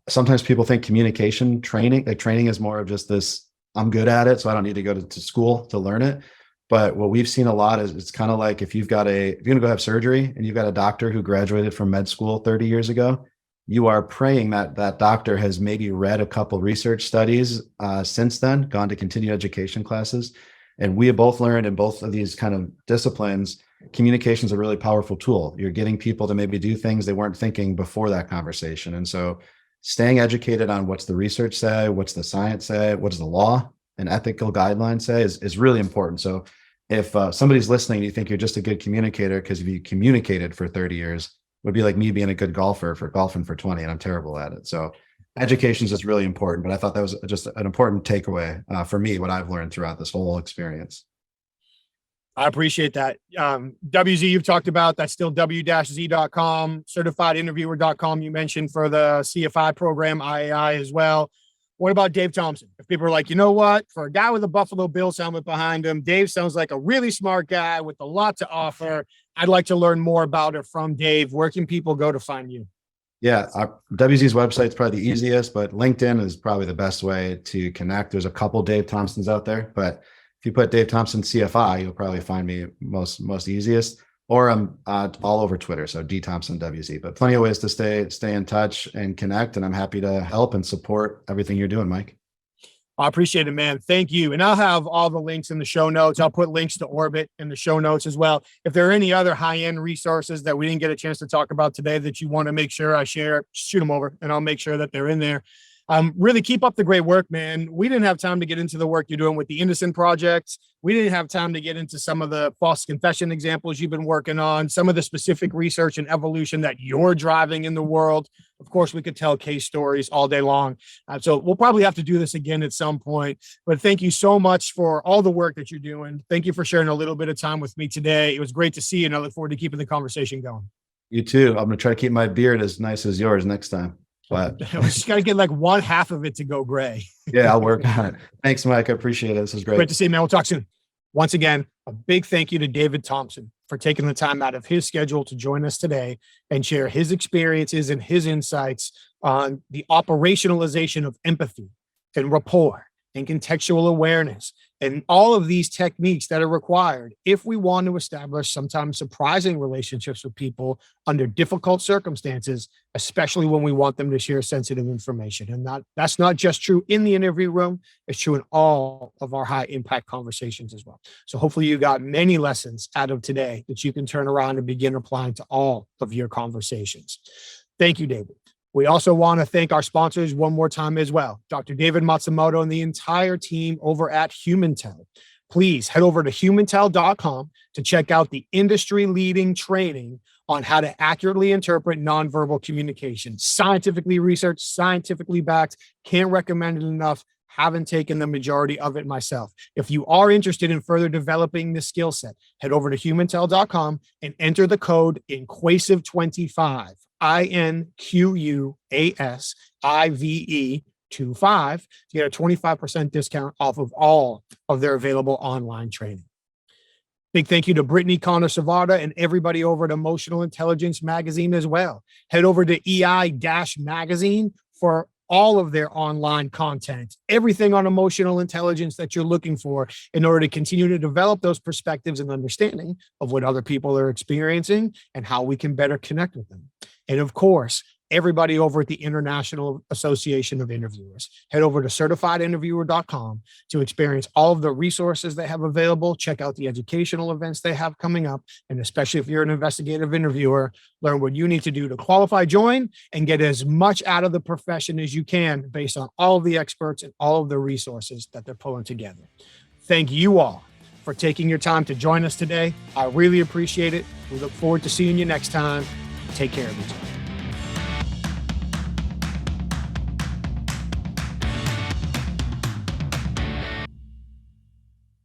B: Sometimes people think communication training, like training is more of just this, I'm good at it, so I don't need to go to school to learn it. But what we've seen a lot is it's kind of like if you're going to go have surgery and you've got a doctor who graduated from med school 30 years ago, you are praying that that doctor has maybe read a couple research studies since then, gone to continuing education classes. And we have both learned in both of these kind of disciplines, communication is a really powerful tool. You're getting people to maybe do things they weren't thinking before that conversation. And so staying educated on what's the research say, what's the science say, what does the law and ethical guidelines say is really important. So if somebody's listening, you think you're just a good communicator because you communicated for 30 years, it would be like me being a good golfer for golfing for 20, and I'm terrible at it. So education is just really important, but I thought that was just an important takeaway for me, what I've learned throughout this whole experience.
A: I appreciate that. WZ, you've talked about, that's still w-z.com, certifiedinterviewer.com. You mentioned for the CFI program, IAI as well. What about Dave Thompson? If people are like, you know what, for a guy with a Buffalo Bills helmet behind him, Dave sounds like a really smart guy with a lot to offer. I'd like to learn more about it from Dave. Where can people go to find you?
B: Yeah, WZ's website is probably the easiest, but LinkedIn is probably the best way to connect. There's a couple Dave Thompsons out there, but if you put Dave Thompson CFI, you'll probably find me most easiest. Or I'm all over Twitter, so D Thompson WZ. But plenty of ways to stay in touch and connect, and I'm happy to help and support everything you're doing, Mike.
A: I appreciate it, man. Thank you. And I'll have all the links in the show notes. I'll put links to Orbit in the show notes as well. If there are any other high-end resources that we didn't get a chance to talk about today that you want to make sure I share, shoot them over, and I'll make sure that they're in there. Really keep up the great work, man. We didn't have time to get into the work you're doing with the Innocent Project. We didn't have time to get into some of the false confession examples you've been working on, some of the specific research and evolution that you're driving in the world. Of course, we could tell case stories all day long. So we'll probably have to do this again at some point. But thank you so much for all the work that you're doing. Thank you for sharing a little bit of time with me today. It was great to see you, and I look forward to keeping the conversation going.
B: You too. I'm going to try to keep my beard as nice as yours next time. But
A: we just got to get like one half of it to go gray.
B: Yeah, I'll work on it. Thanks, Mike. I appreciate it. This is great.
A: Great to see you, man. We'll talk soon. Once again, a big thank you to David Thompson for taking the time out of his schedule to join us today and share his experiences and his insights on the operationalization of empathy and rapport and contextual awareness, and all of these techniques that are required if we want to establish sometimes surprising relationships with people under difficult circumstances, especially when we want them to share sensitive information. And that's not just true in the interview room, it's true in all of our high impact conversations as well. So hopefully you got many lessons out of today that you can turn around and begin applying to all of your conversations. Thank you, David. We also want to thank our sponsors one more time as well, Dr. David Matsumoto and the entire team over at HumanTel. Please head over to humantel.com to check out the industry-leading training on how to accurately interpret nonverbal communication. Scientifically researched, scientifically backed, can't recommend it enough. Haven't taken the majority of it myself. If you are interested in further developing this skill set, head over to humantel.com and enter the code INQUASIVE25, INQUASIVE 25 to get a 25% discount off of all of their available online training. Big thank you to Brittany Connor-Savada and everybody over at Emotional Intelligence Magazine as well. Head over to EI-Magazine for all of their online content, everything on emotional intelligence that you're looking for in order to continue to develop those perspectives and understanding of what other people are experiencing and how we can better connect with them. And of course, everybody over at the International Association of Interviewers. Head over to certifiedinterviewer.com to experience all of the resources they have available, check out the educational events they have coming up, and especially if you're an investigative interviewer, learn what you need to do to qualify, join, and get as much out of the profession as you can based on all of the experts and all of the resources that they're pulling together. Thank you all for taking your time to join us today. I really appreciate it. We look forward to seeing you next time. Take care of each other.